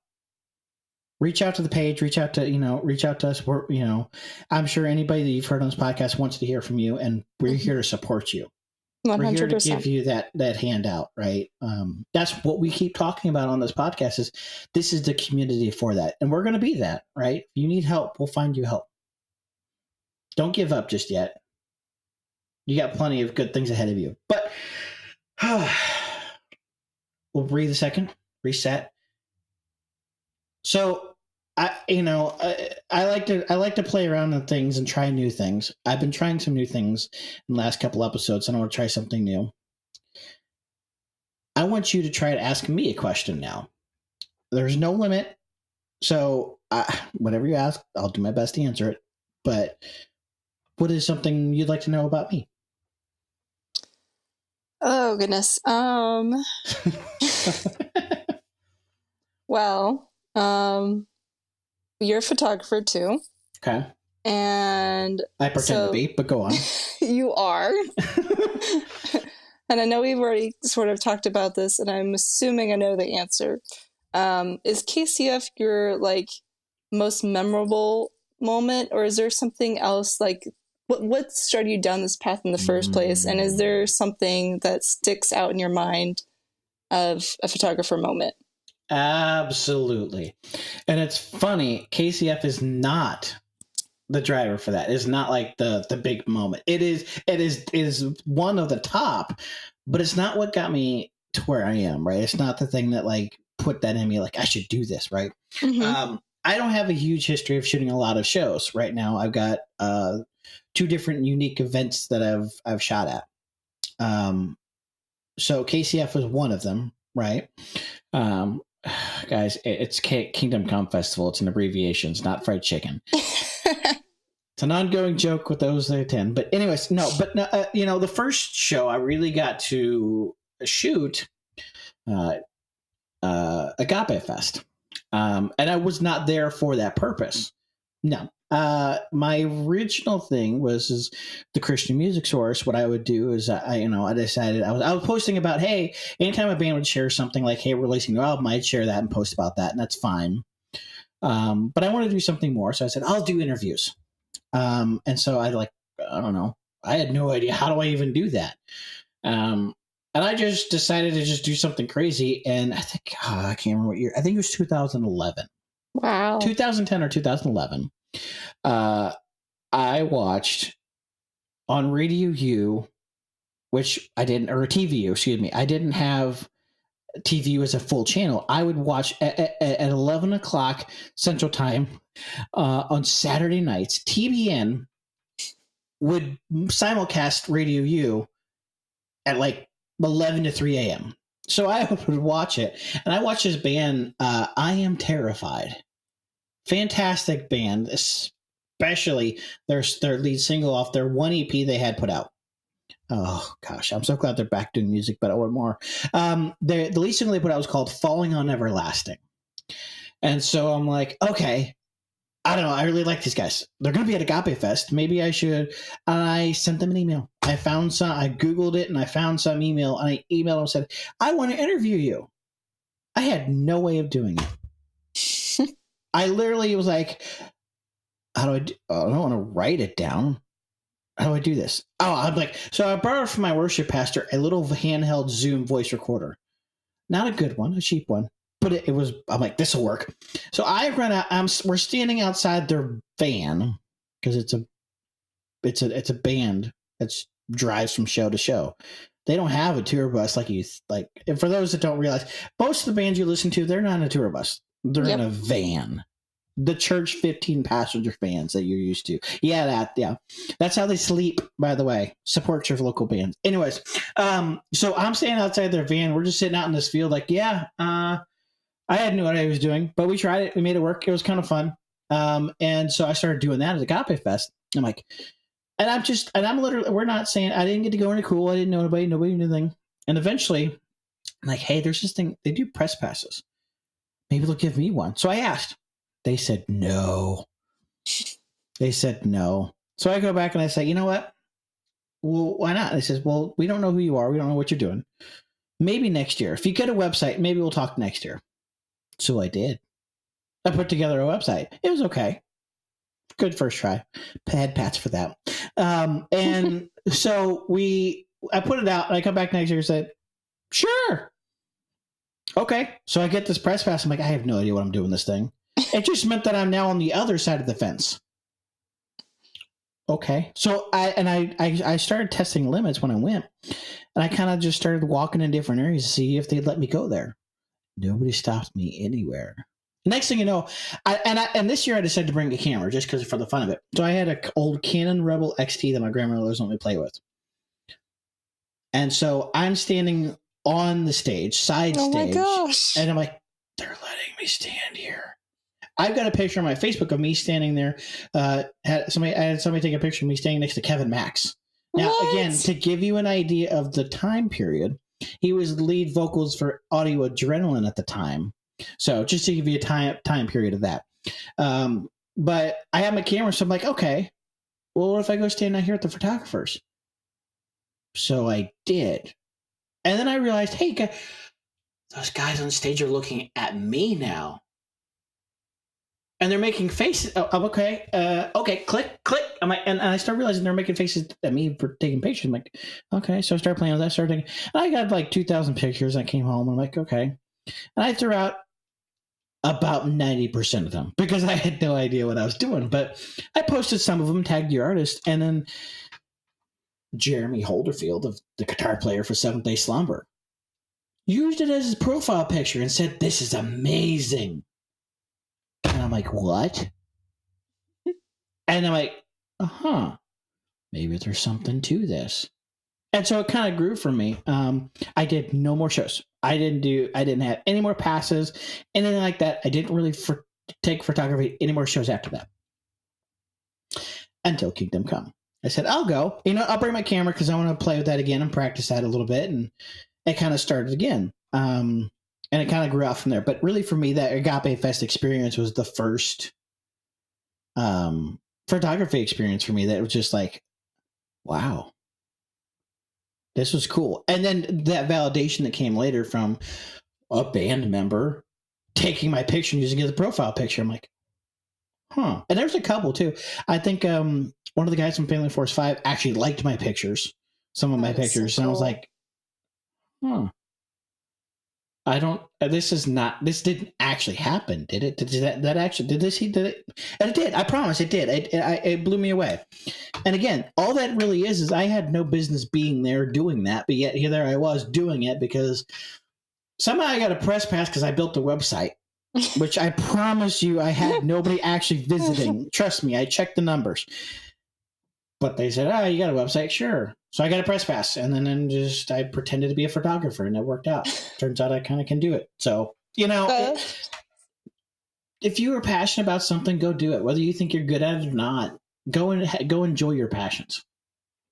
to the page, reach out to us. We're, I'm sure anybody that you've heard on this podcast wants to hear from you, and we're here to support you. 100%. We're here to give you that handout, right? That's what we keep talking about on this podcast this is the community for that. And we're going to be that, right? If you need help, we'll find you help. Don't give up just yet. You got plenty of good things ahead of you, but we'll breathe a second, reset. So I like to play around with things and try new things. I've been trying some new things in the last couple episodes, and I want to try something new. I want you to try to ask me a question now. There's no limit, so whatever you ask, I'll do my best to answer it. But what is something you'd like to know about me? Oh goodness. Well, you're a photographer too. Okay. And I pretend to be, but go on. You are. And I know we've already sort of talked about this, and I'm assuming I know the answer. Is KCF your most memorable moment, or is there something else what started you down this path in the first place? And is there something that sticks out in your mind of a photographer moment? Absolutely. And it's funny, KCF is not the driver for that. It's not like the big moment. It is one of the top, but it's not what got me to where I am, right? It's not the thing that put that in me, I should do this, right? Mm-hmm. I don't have a huge history of shooting a lot of shows. Right now I've got 2 different unique events that I've shot at. So KCF was one of them, right? Guys, it's Kingdom Come Festival. It's an abbreviation. It's not fried chicken. It's an ongoing joke with those that attend. But anyways, the first show I really got to shoot Agape Fest. And I was not there for that purpose. No, My original thing is the Christian Music Source. What I would do is I decided I was posting about, hey, anytime a band would share something like, hey, we're releasing an album, I'd share that and post about that, and that's fine. But I want to do something more, so I said I'll do interviews. And so I don't know, I had no idea how do I even do that. And I just decided to just do something crazy, and I think I can't remember what year. I think it was 2011. Wow. 2010 or 2011. I watched on Radio U, which I didn't, or TVU, excuse me. I didn't have TVU as a full channel. I would watch at 11 o'clock Central Time on Saturday nights. TBN would simulcast Radio U at like 11 to 3 a.m. So I would watch it, and I watched this band, I Am Terrified. Fantastic band, especially their lead single off their one EP they had put out. Oh, gosh, I'm so glad they're back doing music, but I want more. The lead single they put out was called Falling on Everlasting. And so I'm like, okay, I don't know. I really like these guys. They're going to be at Agape Fest. Maybe I should. I sent them an email. I Googled it, and I found some email, and I emailed them and said, I want to interview you. I had no way of doing it. I literally was like, how do I do? I don't want to write it down. How do I do this? Oh, I'm like, so I borrowed from my worship pastor a little handheld Zoom voice recorder. Not a good one, a cheap one. But it was, I'm like, this will work. So I run out, we're standing outside their van, because it's a band that drives from show to show. They don't have a tour bus and for those that don't realize, most of the bands you listen to, they're not in a tour bus. They're in a van. The church 15 passenger vans that you're used to. Yeah. That's how they sleep, by the way. Support your local bands. Anyways, so I'm standing outside their van. We're just sitting out in this field like, I had no idea what I was doing, but we tried it. We made it work. It was kind of fun. And so I started doing that at the Agape Fest. I'm like, I'm literally, we're not saying, I didn't get to go into cool. I didn't know nobody knew anything. And eventually, I'm like, hey, there's this thing. They do press passes. Maybe they'll give me one. So I asked. They said no. So I go back and I say, you know what? Well, why not? And they says, well, we don't know who you are. We don't know what you're doing. Maybe next year. If you get a website, maybe we'll talk next year. So I did. I put together a website. It was okay. Good first try. Had pats for that. And so I put it out, and I come back next year and said, sure. Okay. So I get this press pass. I'm like, I have no idea what I'm doing this thing. It just meant that I'm now on the other side of the fence. Okay. So I started testing limits when I went, and I kind of just started walking in different areas to see if they'd let me go there. Nobody stopped me anywhere. Next thing you know, and this year I decided to bring a camera just because for the fun of it. So I had an old Canon Rebel XT that my grandmother was letting me play with. And so I'm standing on the stage, side stage. Oh my gosh. And I'm like, they're letting me stand here. I've got a picture on my Facebook of me standing there. I had somebody take a picture of me standing next to Kevin Max. Now, again, to give you an idea of the time period, he was the lead vocals for Audio Adrenaline at the time. So just to give you a time period of that. But I have my camera, so I'm like, okay, well, what if I go stand out here at the photographers? So I did. And then I realized, hey, those guys on stage are looking at me now. And they're making faces. Oh, okay. Okay. Click. I'm like, and I start realizing they're making faces at me for taking pictures. I'm like, okay. So I start playing with that. And I got like 2,000 pictures. I came home. And I'm like, okay. And I threw out about 90% of them because I had no idea what I was doing. But I posted some of them, tagged the artist, and then Jeremy Holderfield, the guitar player for Seventh Day Slumber, used it as his profile picture and said, "This is amazing." And I'm like, what? And I'm like, maybe there's something to this. And so it kind of grew for me. I did no more shows. I didn't have any more passes, anything like that. I didn't really take photography any more shows after that. Until Kingdom Come. I said, I'll go. I'll bring my camera because I want to play with that again and practice that a little bit. And it kind of started again. And it kind of grew out from there. But really for me, that Agape Fest experience was the first photography experience for me that was just like, wow, this was cool. And then that validation that came later from a band member taking my picture and using it as a profile picture. I'm like, huh. And there's a couple too. I think one of the guys from Family Force 5 actually liked my pictures, some of my pictures. So cool. And I was like, huh. I don't, this didn't actually happen, did it? Did it? And it did. I promise it did. It blew me away. And again, all that really is I had no business being there doing that, but yet here I was doing it because somehow I got a press pass because I built the website, which I promise you I had nobody actually visiting. Trust me, I checked the numbers. But they said, you got a website? Sure. So I got a press pass. And then I pretended to be a photographer and it worked out. Turns out I kind of can do it. So, if you are passionate about something, go do it. Whether you think you're good at it or not, go enjoy your passions.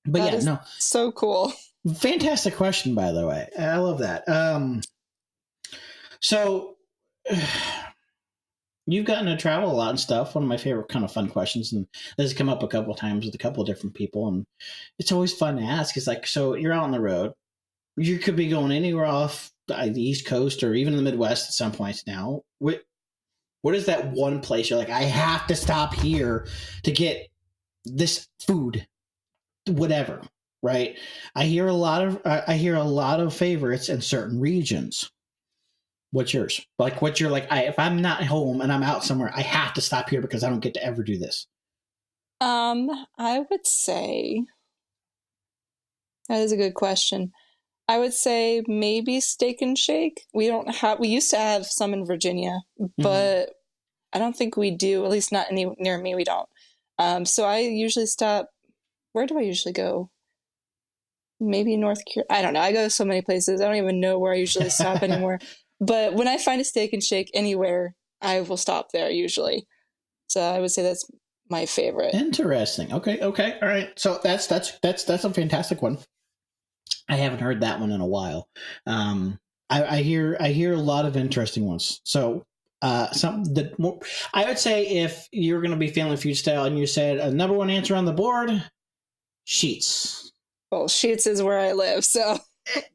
But so cool. Fantastic question, by the way. I love that. So you've gotten to travel a lot and stuff. One of my favorite kind of fun questions, and this has come up a couple of times with a couple of different people, and it's always fun to ask. It's like, so you're out on the road. You could be going anywhere off the East Coast or even in the Midwest at some points now. What is that one place you're like, I have to stop here to get this food, whatever, right? I hear a lot of favorites in certain regions. What's yours? Like, what's your, like, if I'm not home and I'm out somewhere, I have to stop here because I don't get to ever do this. I would say that is a good question. I would say maybe Steak and Shake. We used to have some in Virginia, but I don't think we do, at least not near me. We don't. So I usually stop. Where do I usually go? Maybe North Carolina. I don't know. I go to so many places. I don't even know where I usually stop anymore. But when I find a Steak and Shake anywhere, I will stop there usually. So I would say that's my favorite. Interesting. Okay. All right. So that's a fantastic one. I haven't heard that one in a while. I hear a lot of interesting ones. So I would say if you're going to be Family Feud style and you said a number one answer on the board, Sheets. Well, Sheets is where I live, so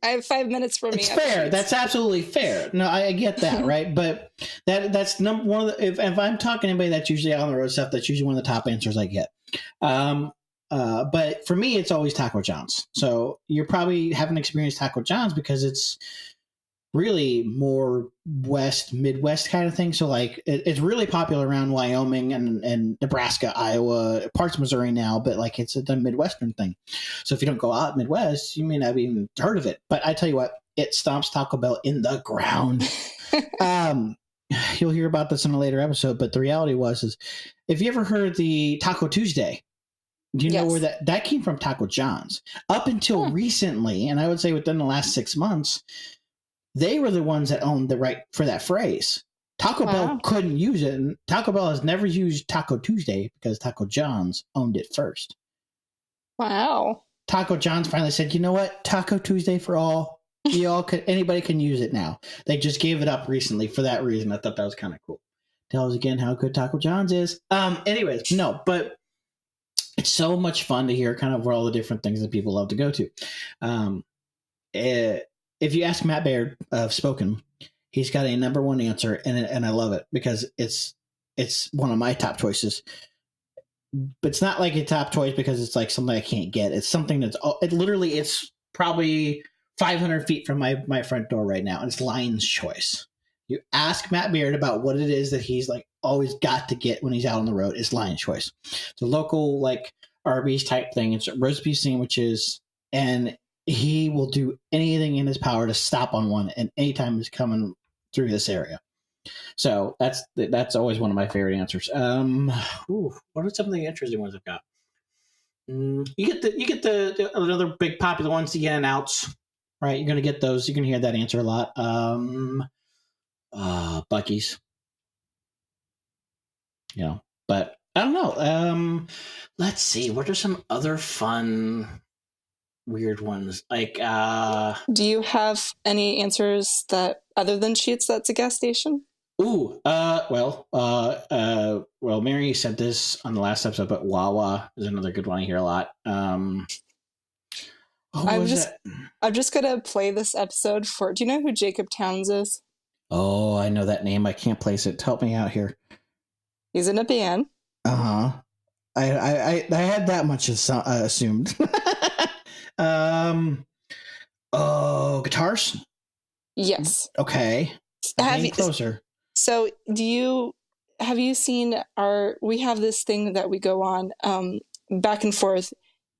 I have 5 minutes for me. It's fair. That's absolutely fair. No, I get that, right? But that's number one of the, if I'm talking to anybody that's usually on the road stuff, that's usually one of the top answers I get. But for me, it's always Taco John's. So you probably haven't experienced Taco John's because it's really more Midwest kind of thing. So like it's really popular around Wyoming and Nebraska, Iowa, parts of Missouri now, but like it's a Midwestern thing. So if you don't go out Midwest, you may not have even heard of it. But I tell you what, it stomps Taco Bell in the ground. You'll hear about this in a later episode, but the reality is if you ever heard the Taco Tuesday, do you know where that came from? Taco John's. Up until recently, and I would say within the last 6 months, they were the ones that owned the right for that phrase. Taco Bell couldn't use it. And Taco Bell has never used Taco Tuesday because Taco John's owned it first. Wow. Taco John's finally said, you know what? Taco Tuesday for all. Anybody can use it now. They just gave it up recently for that reason. I thought that was kind of cool. Tell us again how good Taco John's is. Anyways, no, but it's so much fun to hear kind of where all the different things that people love to go to. If you ask Matt Baird of Spoken, he's got a number one answer, and I love it because it's one of my top choices. But it's not like a top choice because it's like something I can't get. It's something it's probably 500 feet from my front door right now, and it's Lion's Choice. You ask Matt Baird about what it is that he's like always got to get when he's out on the road. It's Lion's Choice. It's a local like Arby's type thing. It's roast beef sandwiches, and he will do anything in his power to stop on one, and anytime he's coming through this area. So that's always one of my favorite answers. What are some of the interesting ones I've got? You get the another big popular ones, the in and outs, right? You're gonna get those. You're gonna hear that answer a lot. Buc-ee's, but I don't know. Let's see. What are some other fun weird ones? Like, do you have any answers that other than Sheets that's a gas station? Well, Mary said this on the last episode, but Wawa is another good one I hear a lot. I'm just gonna play this episode for. Do you know who Jacob Towns is? Oh, I know that name. I can't place it. Help me out here. He's in a band. I had that much assumed. Guitars. Yes. Okay. Closer. So, have you seen we have this thing that we go on back and forth.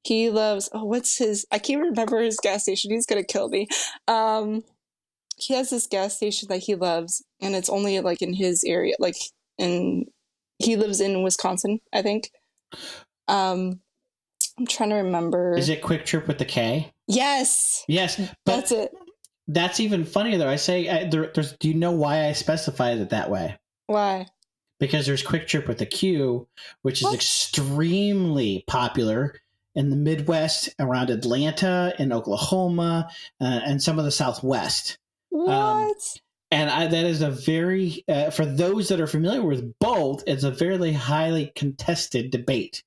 He loves, I can't remember his gas station. He's going to kill me. He has this gas station that he loves, and it's only like in his area, he lives in Wisconsin, I think. I'm trying to remember. Is it Quick Trip with the K? Yes. Yes. That's it. That's even funnier though. I say, do you know why I specified it that way? Why? Because there's Quick Trip with the Q, which is extremely popular in the Midwest, around Atlanta and Oklahoma, and some of the Southwest. What? That is a very, for those that are familiar with both, it's a very highly contested debate.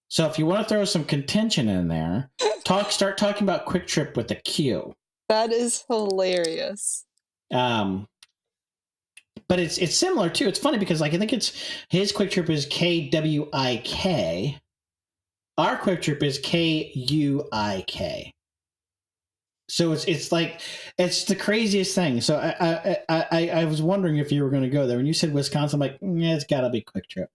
So if you want to throw some contention in there, start talking about Quick Trip with the Q. That is hilarious. But it's similar too. It's funny because I think it's his Quick Trip is KWIK. Our Quick Trip is KUIK. So it's like, it's the craziest thing. So I was wondering if you were going to go there. When you said Wisconsin, I'm like, it's got to be Quick Trip,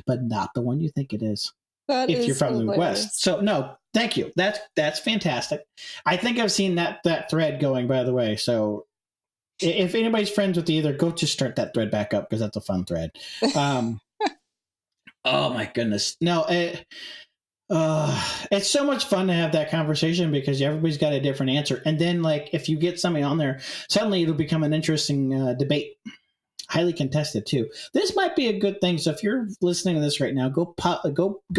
but not the one you think it is. If you're from the West. So no, thank you. That's fantastic. I think I've seen that thread going, by the way. So if anybody's friends with either, go just start that thread back up because that's a fun thread. Oh my goodness. No, it's so much fun to have that conversation because everybody's got a different answer. And then like, if you get somebody on there, suddenly it'll become an interesting debate. Highly contested too. This might be a good thing. So if you're listening to this right now, go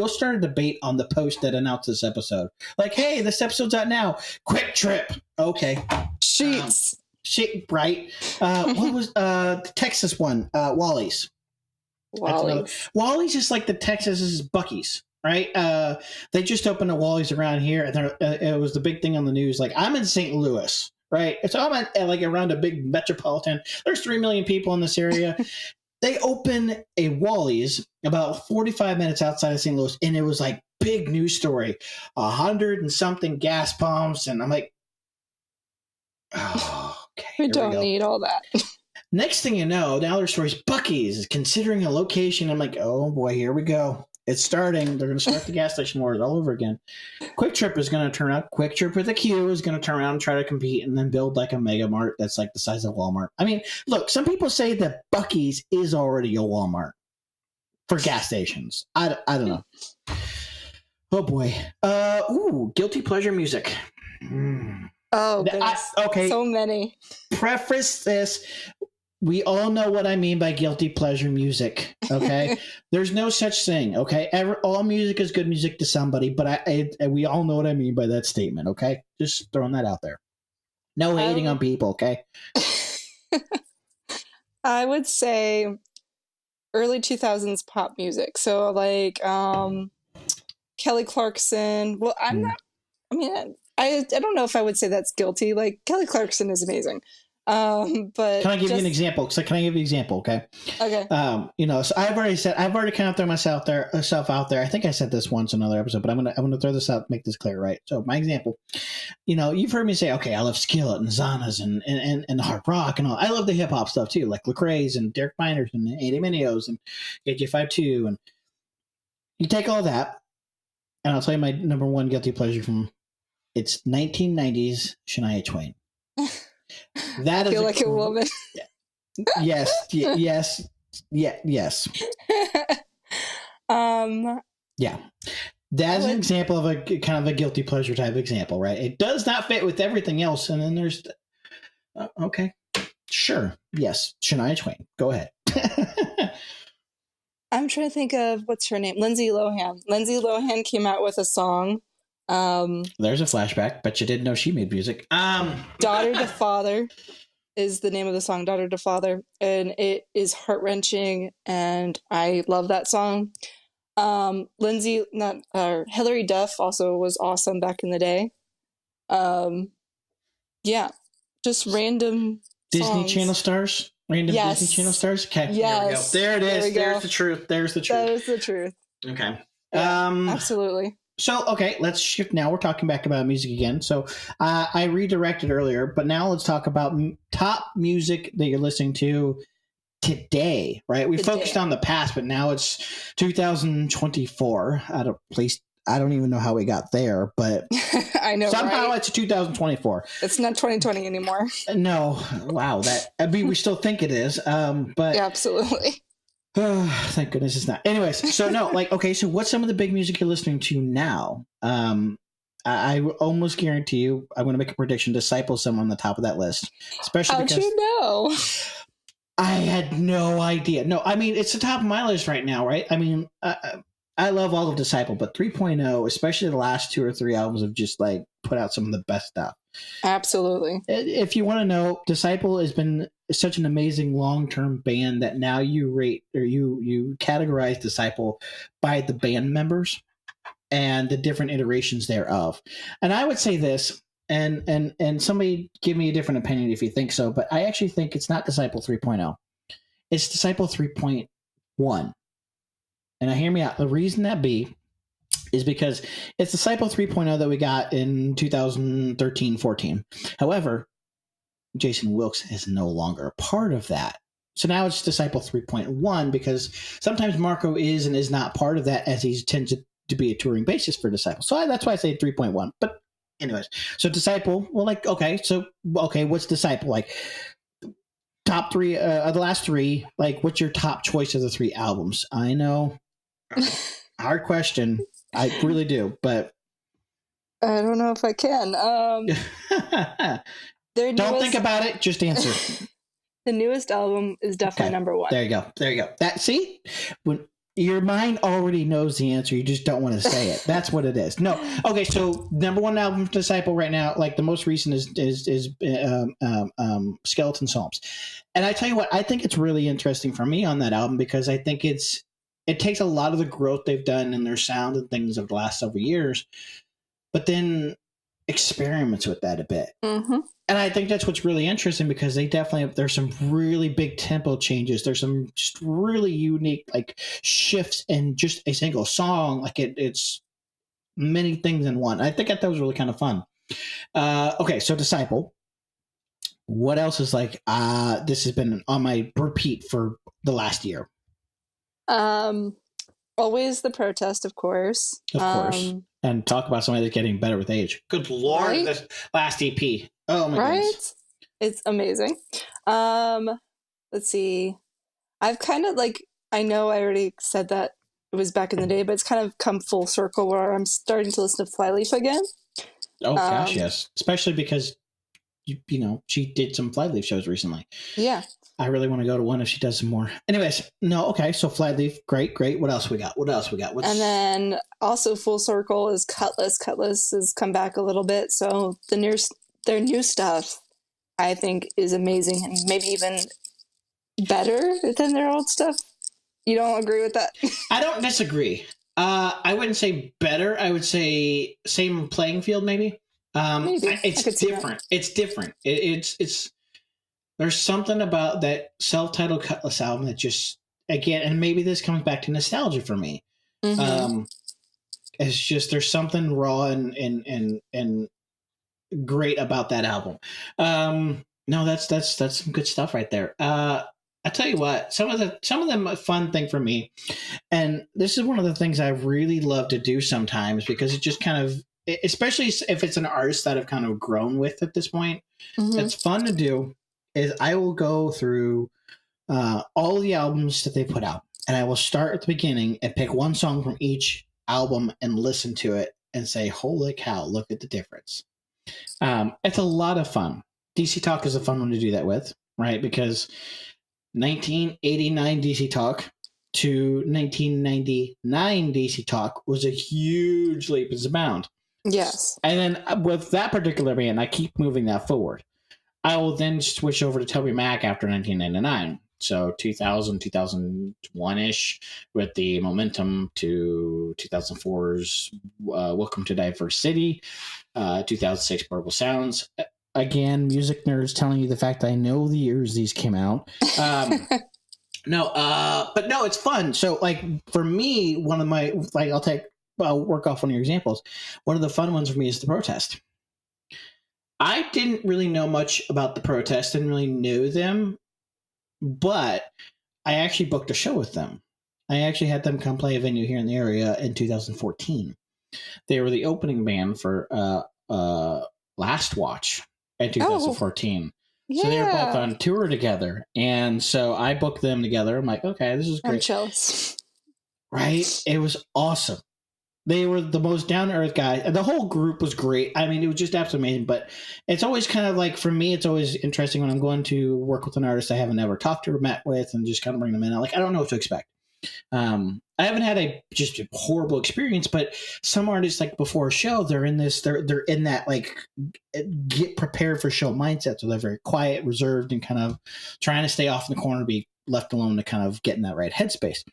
start a debate on the post that announced this episode. Like, hey, this episode's out now. Quick Trip. Okay. Sheets. Right. What was the Texas one? Wally's. Wally's is like the Texas is Buc-ee's. Right. They just opened a Wally's around here, and it was the big thing on the news. Like, I'm in St. Louis. Right. So I'm at around a big metropolitan. There's 3 million people in this area. They open a Wally's about 45 minutes outside of St. Louis. And it was like big news story, 100 and something gas pumps. And I'm like, oh, okay. We don't need all that. Next thing you know, now their story's Buc-ee's is considering a location. I'm like, oh boy, here we go. It's starting. They're going to start the gas station wars all over again. Quick Trip is going to turn out. Quick Trip with a Q is going to turn around and try to compete and then build like a mega mart that's like the size of Walmart. I mean, look, some people say that Buc-ee's is already a Walmart for gas stations. I don't know. Oh boy. Guilty pleasure music. Oh, goodness. Okay. So many. Preface this. We all know what I mean by guilty pleasure music, okay? There's no such thing, okay? All music is good music to somebody, but we all know what I mean by that statement, okay? Just throwing that out there. No hating on people, okay? I would say early 2000s pop music. So like Kelly Clarkson. Well, I don't know if I would say that's guilty. Like, Kelly Clarkson is amazing. But can I give you an example? So can I give you an example? Okay. Okay. So I've already kind of thrown myself out there. I think I said this once in another episode, but I'm gonna throw this out, make this clear, right? So my example, you've heard me say, okay, I love Skillet and Zana's and hard rock and all. I love the hip hop stuff too, like Lecrae's and Derek Miners and Andy Mineo's and AJ52, and you take all that, and I'll tell you my number one guilty pleasure from it's 1990s Shania Twain. That I feel like a woman. Yes. Yeah. That's an example of a kind of a guilty pleasure type example, right? It does not fit with everything else, and then there's okay, sure, yes, Shania Twain. Go ahead. I'm trying to think of what's her name. Lindsay Lohan. Lindsay Lohan came out with a song. There's a flashback, but you didn't know she made music. Daughter to Father. is the name of the song, Daughter to Father, and it is heart-wrenching, and I love that song. Hillary Duff also was awesome back in the day. Yeah, just random Disney songs. Channel stars? Random Disney Channel stars? Okay, yes. There we go. There it is. There's the truth. There's the truth. That is the truth. Okay. Yeah, absolutely. So, okay, let's shift now. We're talking back about music again. So I redirected earlier, but now let's talk about top music that you're listening to today, right? We focused on the past, but now it's 2024. I don't even know how we got there, but I know somehow right? It's 2024. It's not 2020 anymore. No, wow. We still think it is, but yeah, absolutely. Thank goodness it's not. Anyways, so no, okay, so what's some of the big music you're listening to now? I almost guarantee you, I'm going to make a prediction. Disciple someone on the top of that list, especially How'd because you know? I had no idea. No, I mean, it's the top of my list right now, right? I mean, I love all of Disciple, but 3.0, especially the last 2 or 3 albums, have just put out some of the best stuff. Absolutely. If you want to know, Disciple has been such an amazing long-term band that now you rate or you categorize Disciple by the band members and the different iterations thereof. And I would say this, and somebody give me a different opinion if you think so, but I actually think it's not Disciple 3.0. It's Disciple 3.1. And now hear me out. The reason that be is because it's Disciple 3.0 that we got in 2013-14. However, Jason Wilkes is no longer a part of that. So now it's Disciple 3.1 because sometimes Marco is and is not part of that, as he tends to be a touring bassist for Disciple. So that's why I say 3.1. But anyways, so Disciple, well, what's Disciple? Top 3, the last 3, what's your top choice of the 3 albums? I know, hard question. I really do, but I don't know if I can. Don't think about it. Just answer. The newest album is definitely number 1. There you go. See, when your mind already knows the answer, you just don't want to say it. That's what it is. No. Okay. So number 1 album for Disciple right now, the most recent is Skeleton Psalms. And I tell you what, I think it's really interesting for me on that album because I think it takes a lot of the growth they've done in their sound and things of the last several years, but then experiments with that a bit. Mm-hmm. And I think that's what's really interesting because there's some really big tempo changes. There's some just really unique shifts in just a single song. It's many things in one. I think that was really kind of fun. Okay, so Disciple. What else is this has been on my repeat for the last year? Always The Protest, of course. Of course. And talk about somebody that's getting better with age. Good Lord, right? This last EP. Oh my goodness. It's amazing. Let's see. I've kind of I know I already said that it was back in the day, but it's kind of come full circle where I'm starting to listen to Flyleaf again. Oh gosh, yes. Especially because she did some Flyleaf shows recently. Yeah. I really want to go to one if she does some more. Anyways, no, okay. So Flyleaf, great. What else we got? And then also full circle is Cutlass. Cutlass has come back a little bit. So their new stuff, I think, is amazing and maybe even better than their old stuff. You don't agree with that? I don't disagree. I wouldn't say better. I would say same playing field, maybe. Maybe. It's different. It's different. It's there's something about that self-titled Cutlass album that just, again, and maybe this comes back to nostalgia for me. Mm-hmm. It's just there's something raw and great about that album. No, that's some good stuff right there. I tell you what, some of the fun thing for me, and this is one of the things I really love to do sometimes because it just kind of, especially if it's an artist that I've kind of grown with at this point, mm-hmm. It's fun to do. Is I will go through all of the albums that they put out, and I will start at the beginning and pick one song from each album and listen to it and say, holy cow, look at the difference. It's a lot of fun. DC Talk is a fun one to do that with, right? Because 1989 DC Talk to 1999 DC Talk was a huge leaps and bounds. Yes. And then with that particular band, I keep moving that forward. I will then switch over to Toby Mac after 1999. So 2000, 2001-ish with the momentum to 2004's Welcome to Diverse City, 2006 Purple Sounds. Again, music nerds telling you the fact that I know the years these came out. No, but no, it's fun. So like for me, one of my, like I'll work off one of your examples. One of the fun ones for me is The Protest. I didn't really know much about The Protest, didn't really know them, but I actually booked a show with them. I actually had them come play a venue here in the area in 2014. They were the opening band for Last Watch in 2014. Yeah. So they were both on tour together. And so I booked them together. I'm like, okay, this is great. I'm jealous. Right? It was awesome. They were the most down-to-earth guys. And the whole group was great. I mean, it was just absolutely amazing. But it's always kind of like, for me, it's always interesting when I'm going to work with an artist I haven't ever talked to or met with and just kind of bring them in. Like, I don't know what to expect. I haven't had just a horrible experience, but some artists, like before a show, they're in that like get prepared for show mindset. So they're very quiet, reserved, and kind of trying to stay off in the corner, be left alone to kind of get in that right headspace.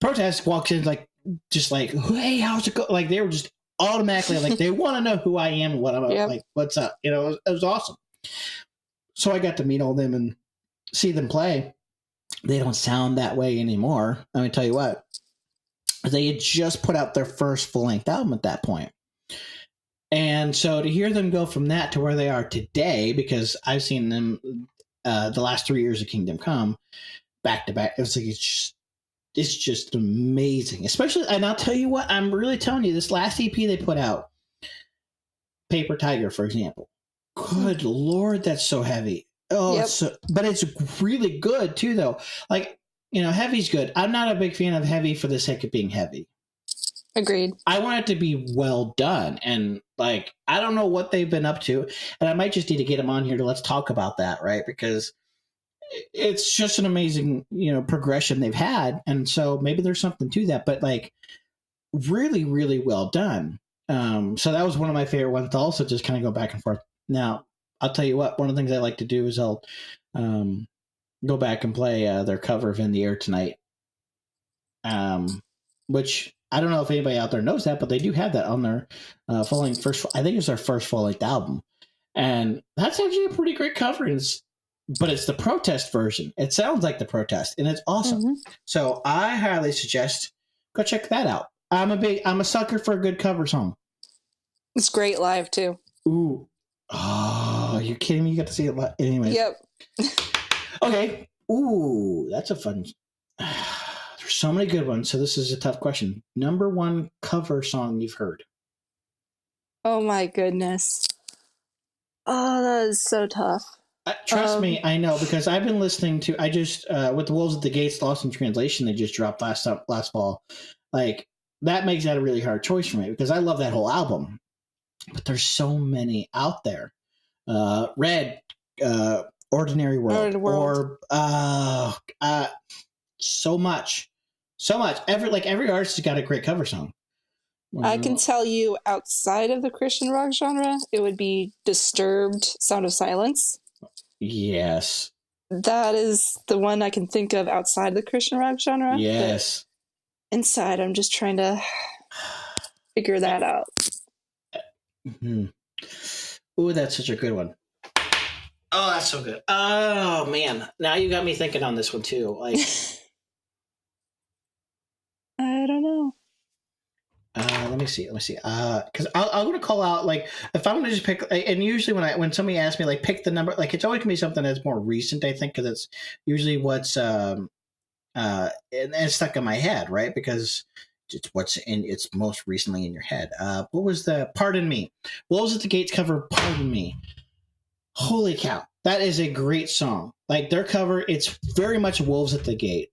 Protest walks in just like, hey, how's it go? Like they were just automatically like they want to know who I am, what I'm like, what's up? You know, it was awesome. So I got to meet all of them and see them play. They don't sound that way anymore. Let me tell you what. They had just put out their first full-length album at that point. And so to hear them go from that to where they are today, because I've seen them the last 3 years of Kingdom Come, back to back, it's like it's just amazing. Especially, and I'll tell you what, I'm really telling you, this last EP they put out, Paper Tiger, for example. Good Lord, that's so heavy. Oh, yep. But it's really good too, though. Like, you know, heavy's good. I'm not a big fan of heavy for the sake of being heavy. Agreed. I want it to be well done. And like, I don't know what they've been up to. And I might just need to get them on here to let's talk about that, right? Because it's just an amazing, you know, progression they've had. And so maybe there's something to that, but like really, really well done. So that was one of my favorite ones to also just kind of go back and forth. Now, I'll tell you what, one of the things I like to do is I'll go back and play their cover of In the Air Tonight, which I don't know if anybody out there knows that, but they do have that on their first, I think it's their first full-length album. And that's actually a pretty great cover. But it's the Protest version. It sounds like the Protest, and it's awesome. Mm-hmm. So I highly suggest go check that out. I'm a sucker for a good cover song. It's great live, too. Ooh. Oh, are you kidding me? You got to see it live. Anyway. Yep. Okay. Ooh, that's a fun. There's so many good ones. So this is a tough question. Number one cover song you've heard? Oh my goodness. Oh, that is so tough. Trust me, I know, because I've been listening to. I just with the Wolves at the Gates, Lost in Translation, they just dropped last fall. Like that makes that a really hard choice for me because I love that whole album. But there's so many out there. Red, Ordinary World, or so much. Every artist has got a great cover song. I can tell you, outside of the Christian rock genre, it would be Disturbed, Sound of Silence. Yes, that is the one I can think of outside the Christian rock genre. Yes, but inside, I'm just trying to figure that out. Mm-hmm. Ooh, that's such a good one. Oh, that's so good. Oh man, now you got me thinking on this one too. Like, I don't know. Let me see. Because I'm going to call out, like, if I'm going to just pick, and usually when somebody asks me, like, pick the number, like, it's always going to be something that's more recent, I think, because it's usually what's and it's stuck in my head, right? Because it's most recently in your head. What was the Pardon Me? Wolves at the Gates cover Pardon Me. Holy cow. That is a great song. Like, their cover, it's very much Wolves at the Gate,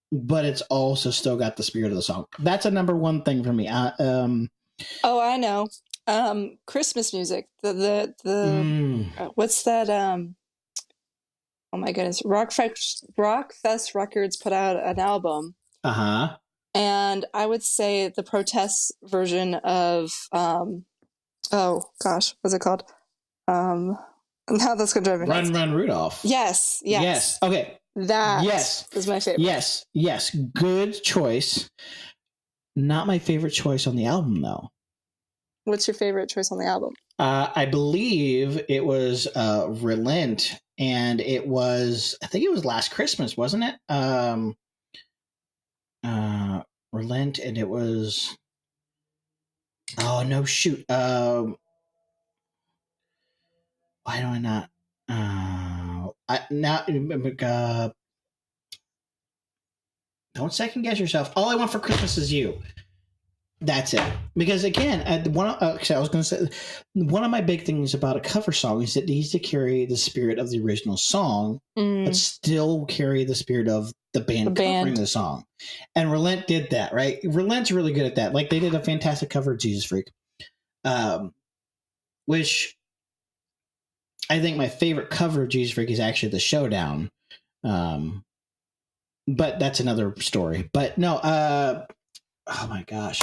but it's also still got the spirit of the song. That's a number one thing for me. Oh, I know. Christmas music. What's that? Oh my goodness. Rockfest Records put out an album. Uh-huh. And I would say the Protest version of, oh gosh, what's it called? Now that's going to drive me nuts. Run, Rudolph. Yes. Okay. That is my favorite. Yes. Good choice. Not my favorite choice on the album, though. What's your favorite choice on the album? I believe it was Relent, and I think it was Last Christmas, wasn't it? Relent, and it was... Oh, no, shoot. Why do I not... don't second guess yourself. All I Want for Christmas Is You. That's it. Because again, I was going to say, one of my big things about a cover song is it needs to carry the spirit of the original song, but still carry the spirit of the band covering the song. And Relent did that, right? Relent's really good at that. Like, they did a fantastic cover of Jesus Freak, which I think my favorite cover of Jesus Freak is actually The Showdown. But that's another story. But no, oh my gosh.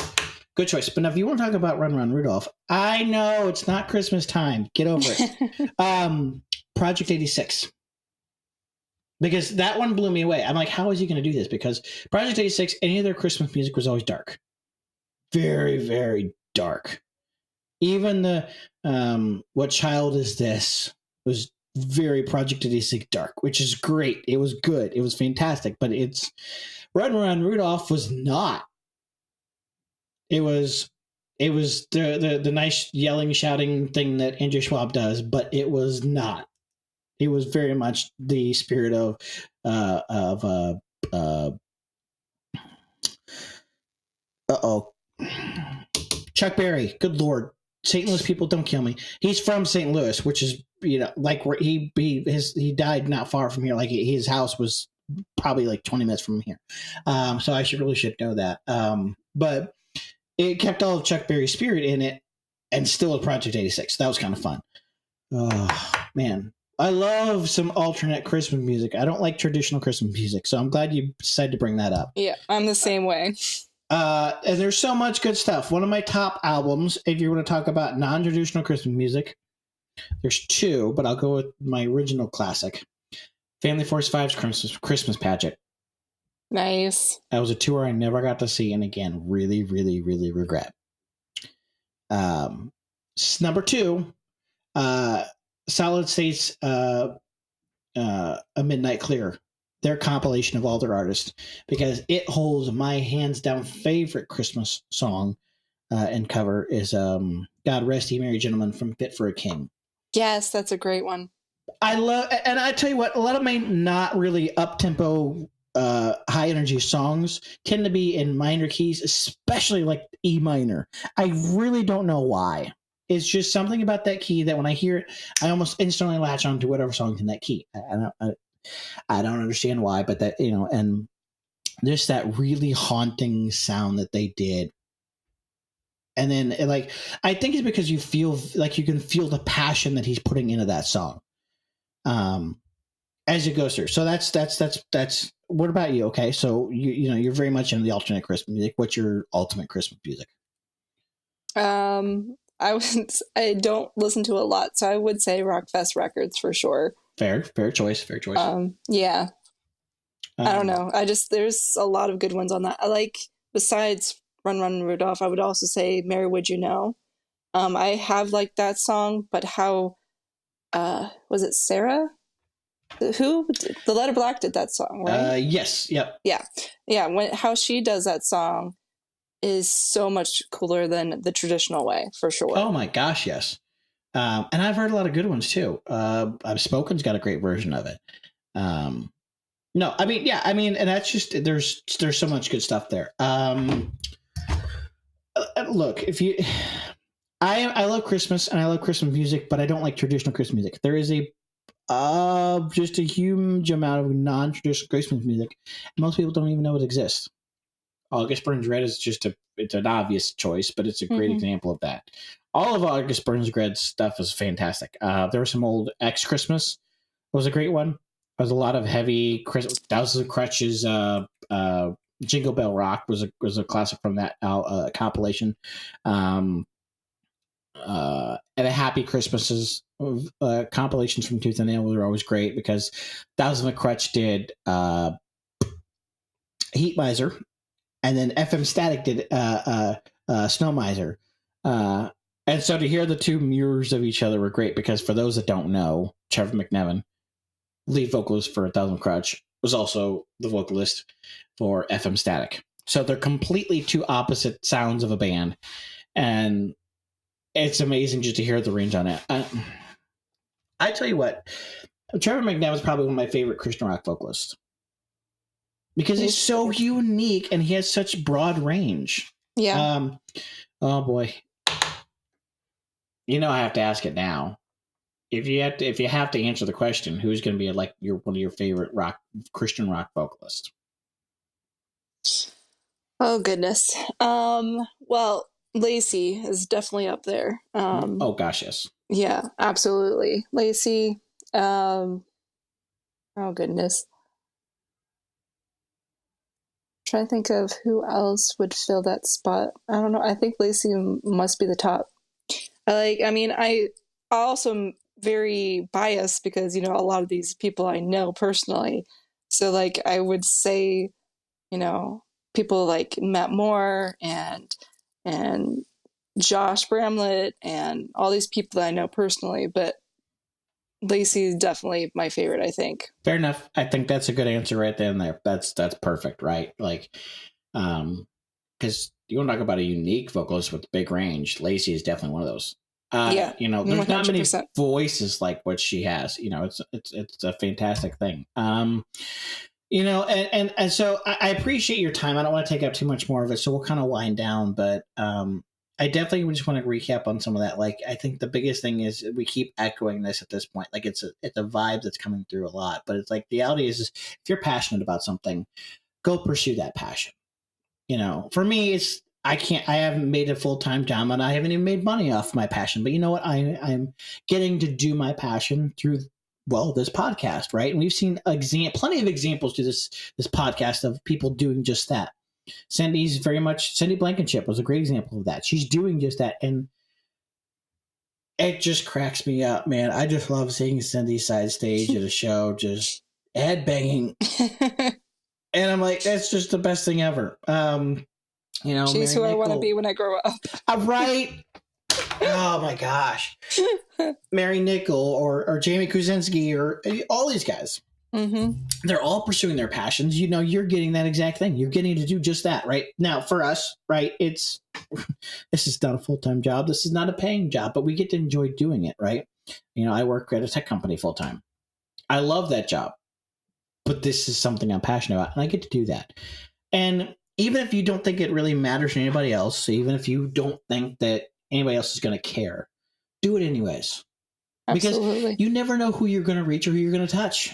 Good choice. But now if you want to talk about Run Rudolph, I know it's not Christmas time. Get over it. Project 86. Because that one blew me away. I'm like, how is he going to do this? Because Project 86, any of their Christmas music was always dark. Very, very dark. Even the What Child Is This was very Project 86 dark, which is great. It was good. It was fantastic. But it's Run Rudolph was not. It was the nice yelling, shouting thing that Andrew Schwab does, but it was not. It was very much the spirit of Chuck Berry. Good Lord. St. Louis people, don't kill me. He's from St. Louis, which is, like where he died not far from here. Like his house was probably like 20 minutes from here. So I should know that. But it kept all of Chuck Berry's spirit in it and still a Project 86. That was kind of fun. Oh, man. I love some alternate Christmas music. I don't like traditional Christmas music, so I'm glad you decided to bring that up. Yeah, I'm the same way. And there's so much good stuff. One of my top albums, if you want to talk about non-traditional Christmas music, there's two, but I'll go with my original classic. Family Force 5's Christmas Pageant. Nice. That was a tour I never got to see, and again, really, really, really regret. Number two, Solid State's A Midnight Clear, their compilation of all their artists, because it holds my hands down favorite Christmas song and cover is God Rest Ye Merry Gentlemen from Fit for a King. Yes, that's a great one. I love, and I tell you what, a lot of my not really up-tempo high energy songs tend to be in minor keys, especially like E minor. I really don't know why. It's just something about that key that when I hear it, I almost instantly latch on to whatever song's in that key. I don't understand why, but that, and just that really haunting sound that they did. And then I think it's because you feel like you can feel the passion that he's putting into that song. As it goes through. So that's what about you? Okay. So you're very much into the alternate Christmas music. What's your ultimate Christmas music? I don't listen to a lot, so I would say Rockfest Records for sure. Fair choice. Yeah. I don't know. There's a lot of good ones on that. I like, besides Run Rudolph, I would also say Mary Would You Know. I have liked that song, but how, was it Sarah? Who? The Letter Black did that song, right? Yes. Yep. Yeah. How she does that song is so much cooler than the traditional way, for sure. Oh my gosh, yes. And I've heard a lot of good ones too. Spoken's got a great version of it. And that's just there's so much good stuff there. Look, I love Christmas and I love Christmas music, but I don't like traditional Christmas music. There is just a huge amount of non-traditional Christmas music. Most people don't even know it exists. August Burns Red is it's an obvious choice, but it's a great example of that. All of August Burns Red's stuff is fantastic. There was some old X Christmas was a great one. There was a lot of heavy Thousands of Crutches. Jingle Bell Rock was a classic from that compilation. and the Happy Christmases compilations from Tooth and Nail were always great because Thousand McCrutch did Heat Miser, and then FM Static did Snow Miser. And so to hear the two mirrors of each other were great because for those that don't know, Trevor McNevin, lead vocalist for Thousand McCrutch, was also the vocalist for FM Static. So they're completely two opposite sounds of a band. And it's amazing just to hear the range on it. I tell you what, Trevor McNevin is probably one of my favorite Christian rock vocalists because he's so unique and he has such broad range. Yeah. Oh boy. You know I have to ask it now. If you have to answer the question, who's going to be like one of your favorite Christian rock vocalists? Oh goodness. Well, Lacey is definitely up there. Oh gosh, yes. Yeah, absolutely. Lacey. Oh goodness. I'm trying to think of who else would fill that spot. I don't know. I think Lacey must be the top. I also am very biased because, a lot of these people I know personally. So like I would say, people like Matt Moore and Josh Bramlett and all these people that I know personally, but Lacey is definitely my favorite, I think. Fair enough. I think that's a good answer right there and there. That's perfect, right? Like, because you want to talk about a unique vocalist with big range. Lacey is definitely one of those. Yeah, there's 100%. not many voices like what she has. It's a fantastic thing. And so I appreciate your time. I don't want to take up too much more of it, so we'll kind of wind down. But I definitely just want to recap on some of that. Like, I think the biggest thing is we keep echoing this at this point. Like, it's a vibe that's coming through a lot. But it's like the reality is if you're passionate about something, go pursue that passion. For me, I haven't made a full-time job and I haven't even made money off my passion. But you know what? I'm getting to do my passion through, this podcast, right? And we've seen plenty of examples to this podcast of people doing just that. Cindy Blankenship was a great example of that. She's doing just that. And it just cracks me up, man. I just love seeing Cindy side stage at a show, just head banging. And I'm like, that's just the best thing ever. She's Mary who I want to be when I grow up. Right. Oh my gosh. Mary Nickel or Jamie Kuzinski or all these guys. Mm-hmm. They're all pursuing their passions. You're getting that exact thing. You're getting to do just that, right? Now, for us, right, this is not a full-time job. This is not a paying job, but we get to enjoy doing it, right? I work at a tech company full-time. I love that job, but this is something I'm passionate about, and I get to do that. And even if you don't think it really matters to anybody else, even if you don't think that anybody else is going to care, do it anyways. Absolutely. Because you never know who you're going to reach or who you're going to touch.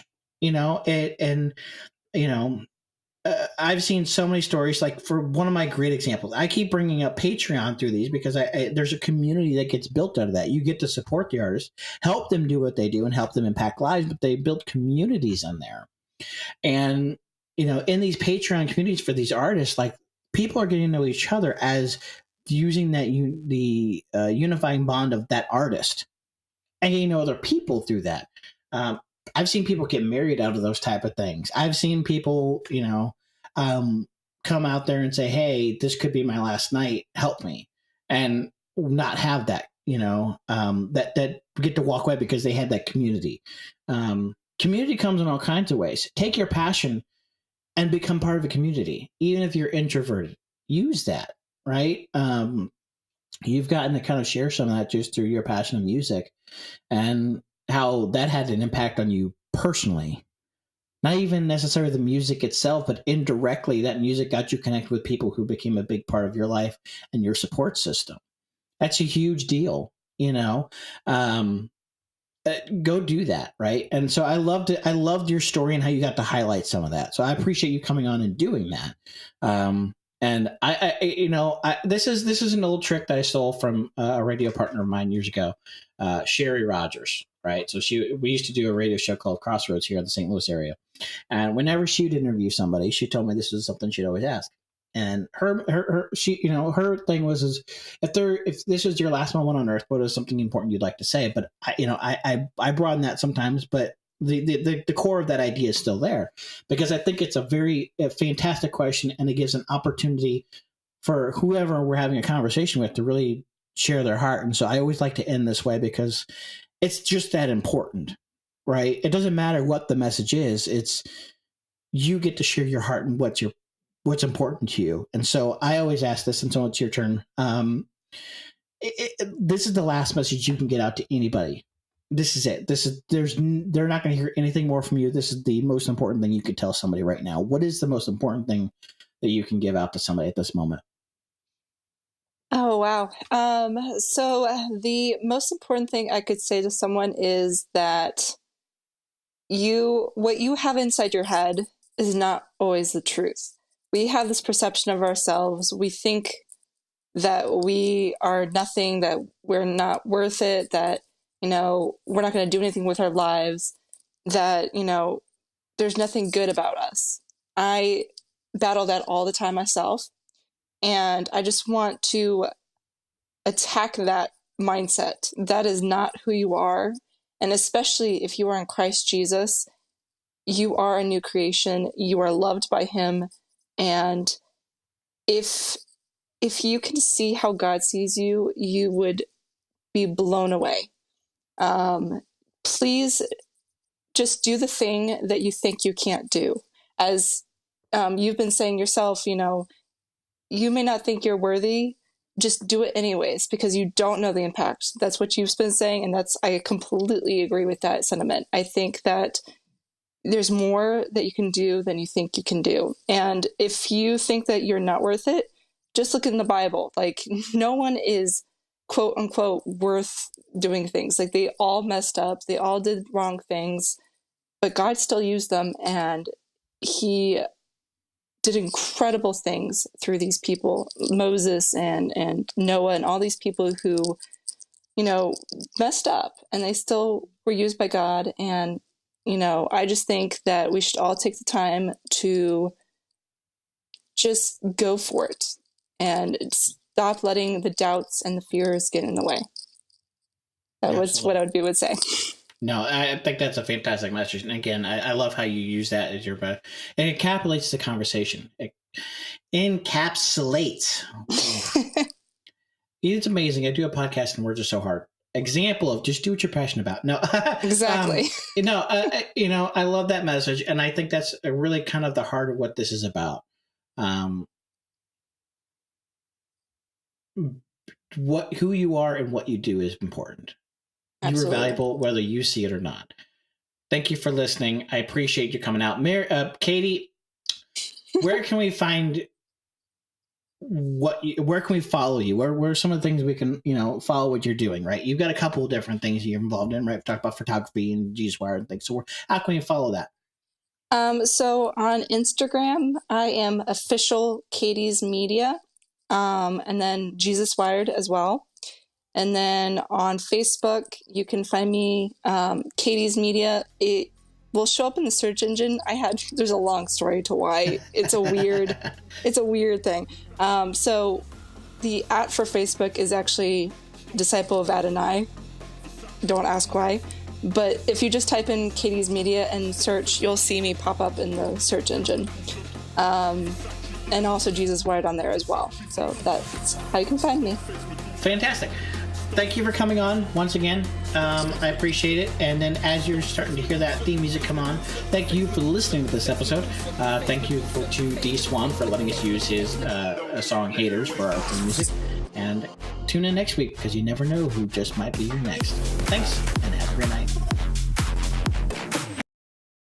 I've seen so many stories. Like, for one of my great examples, I keep bringing up Patreon through these because there's a community that gets built out of that. You get to support the artists, help them do what they do, and help them impact lives, but they build communities in there. And in these Patreon communities for these artists, like, people are getting to know each other as using that the unifying bond of that artist, and getting to know other people through that. I've seen people get married out of those type of things. I've seen people, come out there and say, "Hey, this could be my last night. Help me," and not have that, that get to walk away because they had that community. Community comes in all kinds of ways. Take your passion and become part of a community, even if you're introverted. Use that, right? You've gotten to kind of share some of that just through your passion of music, and how that had an impact on you personally. Not even necessarily the music itself, but indirectly that music got you connected with people who became a big part of your life and your support system. That's a huge deal, go do that, right? And so I loved your story and how you got to highlight some of that. So I appreciate you coming on and doing that. And this is an old trick that I stole from a radio partner of mine years ago, Sherry Rogers, right? So we used to do a radio show called Crossroads here in the St. Louis area. And whenever she would interview somebody, she told me this was something she'd always ask. And she, her thing was, if this was your last moment on Earth, what is something important you'd like to say? But I broaden that sometimes, but the core of that idea is still there, because I think it's a fantastic question, and it gives an opportunity for whoever we're having a conversation with to really share their heart. And so I always like to end this way, because it's just that important, right? It doesn't matter what the message is. It's, you get to share your heart and what's important to you. And so I always ask this, and so it's your turn. This is the last message you can get out to anybody. This is it. They're not going to hear anything more from you. This is the most important thing you could tell somebody right now. What is the most important thing that you can give out to somebody at this moment? Oh, wow. So the most important thing I could say to someone is that what you have inside your head is not always the truth. We have this perception of ourselves. We think that we are nothing, that we're not worth it, that, we're not going to do anything with our lives, that, there's nothing good about us. I battle that all the time myself. And I just want to attack that mindset. That is not who you are. And especially if you are in Christ Jesus, you are a new creation. You are loved by him. And if you can see how God sees you, you would be blown away. Please just do the thing that you think you can't do. As you've been saying yourself, you may not think you're worthy. Just do it anyways, because you don't know the impact. That's what you've been saying. And I completely agree with that sentiment. I think that there's more that you can do than you think you can do. And if you think that you're not worth it, just look in the Bible. Like, no one is quote unquote worth doing things. Like, they all messed up. They all did wrong things, but God still used them. And he did incredible things through these people, Moses and Noah and all these people who, messed up, and they still were used by God. And, I just think that we should all take the time to just go for it and stop letting the doubts and the fears get in the way. That was what I would say. No, I think that's a fantastic message. And again, I love how you use that as your breath. And it encapsulates the conversation. It encapsulates. It's amazing. I do a podcast and words are so hard. Example of just do what you're passionate about. No, exactly. I love that message. And I think that's really kind of the heart of what this is about. Who you are and what you do is important. Absolutely. You are valuable whether you see it or not. Thank you for listening. I appreciate you coming out. Katie, where can we find where can we follow you? Where are some of the things we can, follow what you're doing, right? You've got a couple of different things you're involved in, right? We talked about photography and Jesus Wired and things. So how can we follow that? So on Instagram, I am official Katie's Media, and then Jesus Wired as well. And then on Facebook, you can find me, Katie's Media. It will show up in the search engine. There's a long story to why it's a weird thing. So the @ for Facebook is actually Disciple of Adonai. Don't ask why. But if you just type in Katie's Media and search, you'll see me pop up in the search engine. And also Jesus Wired on there as well. So that's how you can find me. Fantastic. Thank you for coming on once again. I appreciate it. And then as you're starting to hear that theme music come on, thank you for listening to this episode. Thank you to D Swan for letting us use his song Haters for our theme music. And tune in next week, because you never know who just might be your next. Thanks, and have a great night.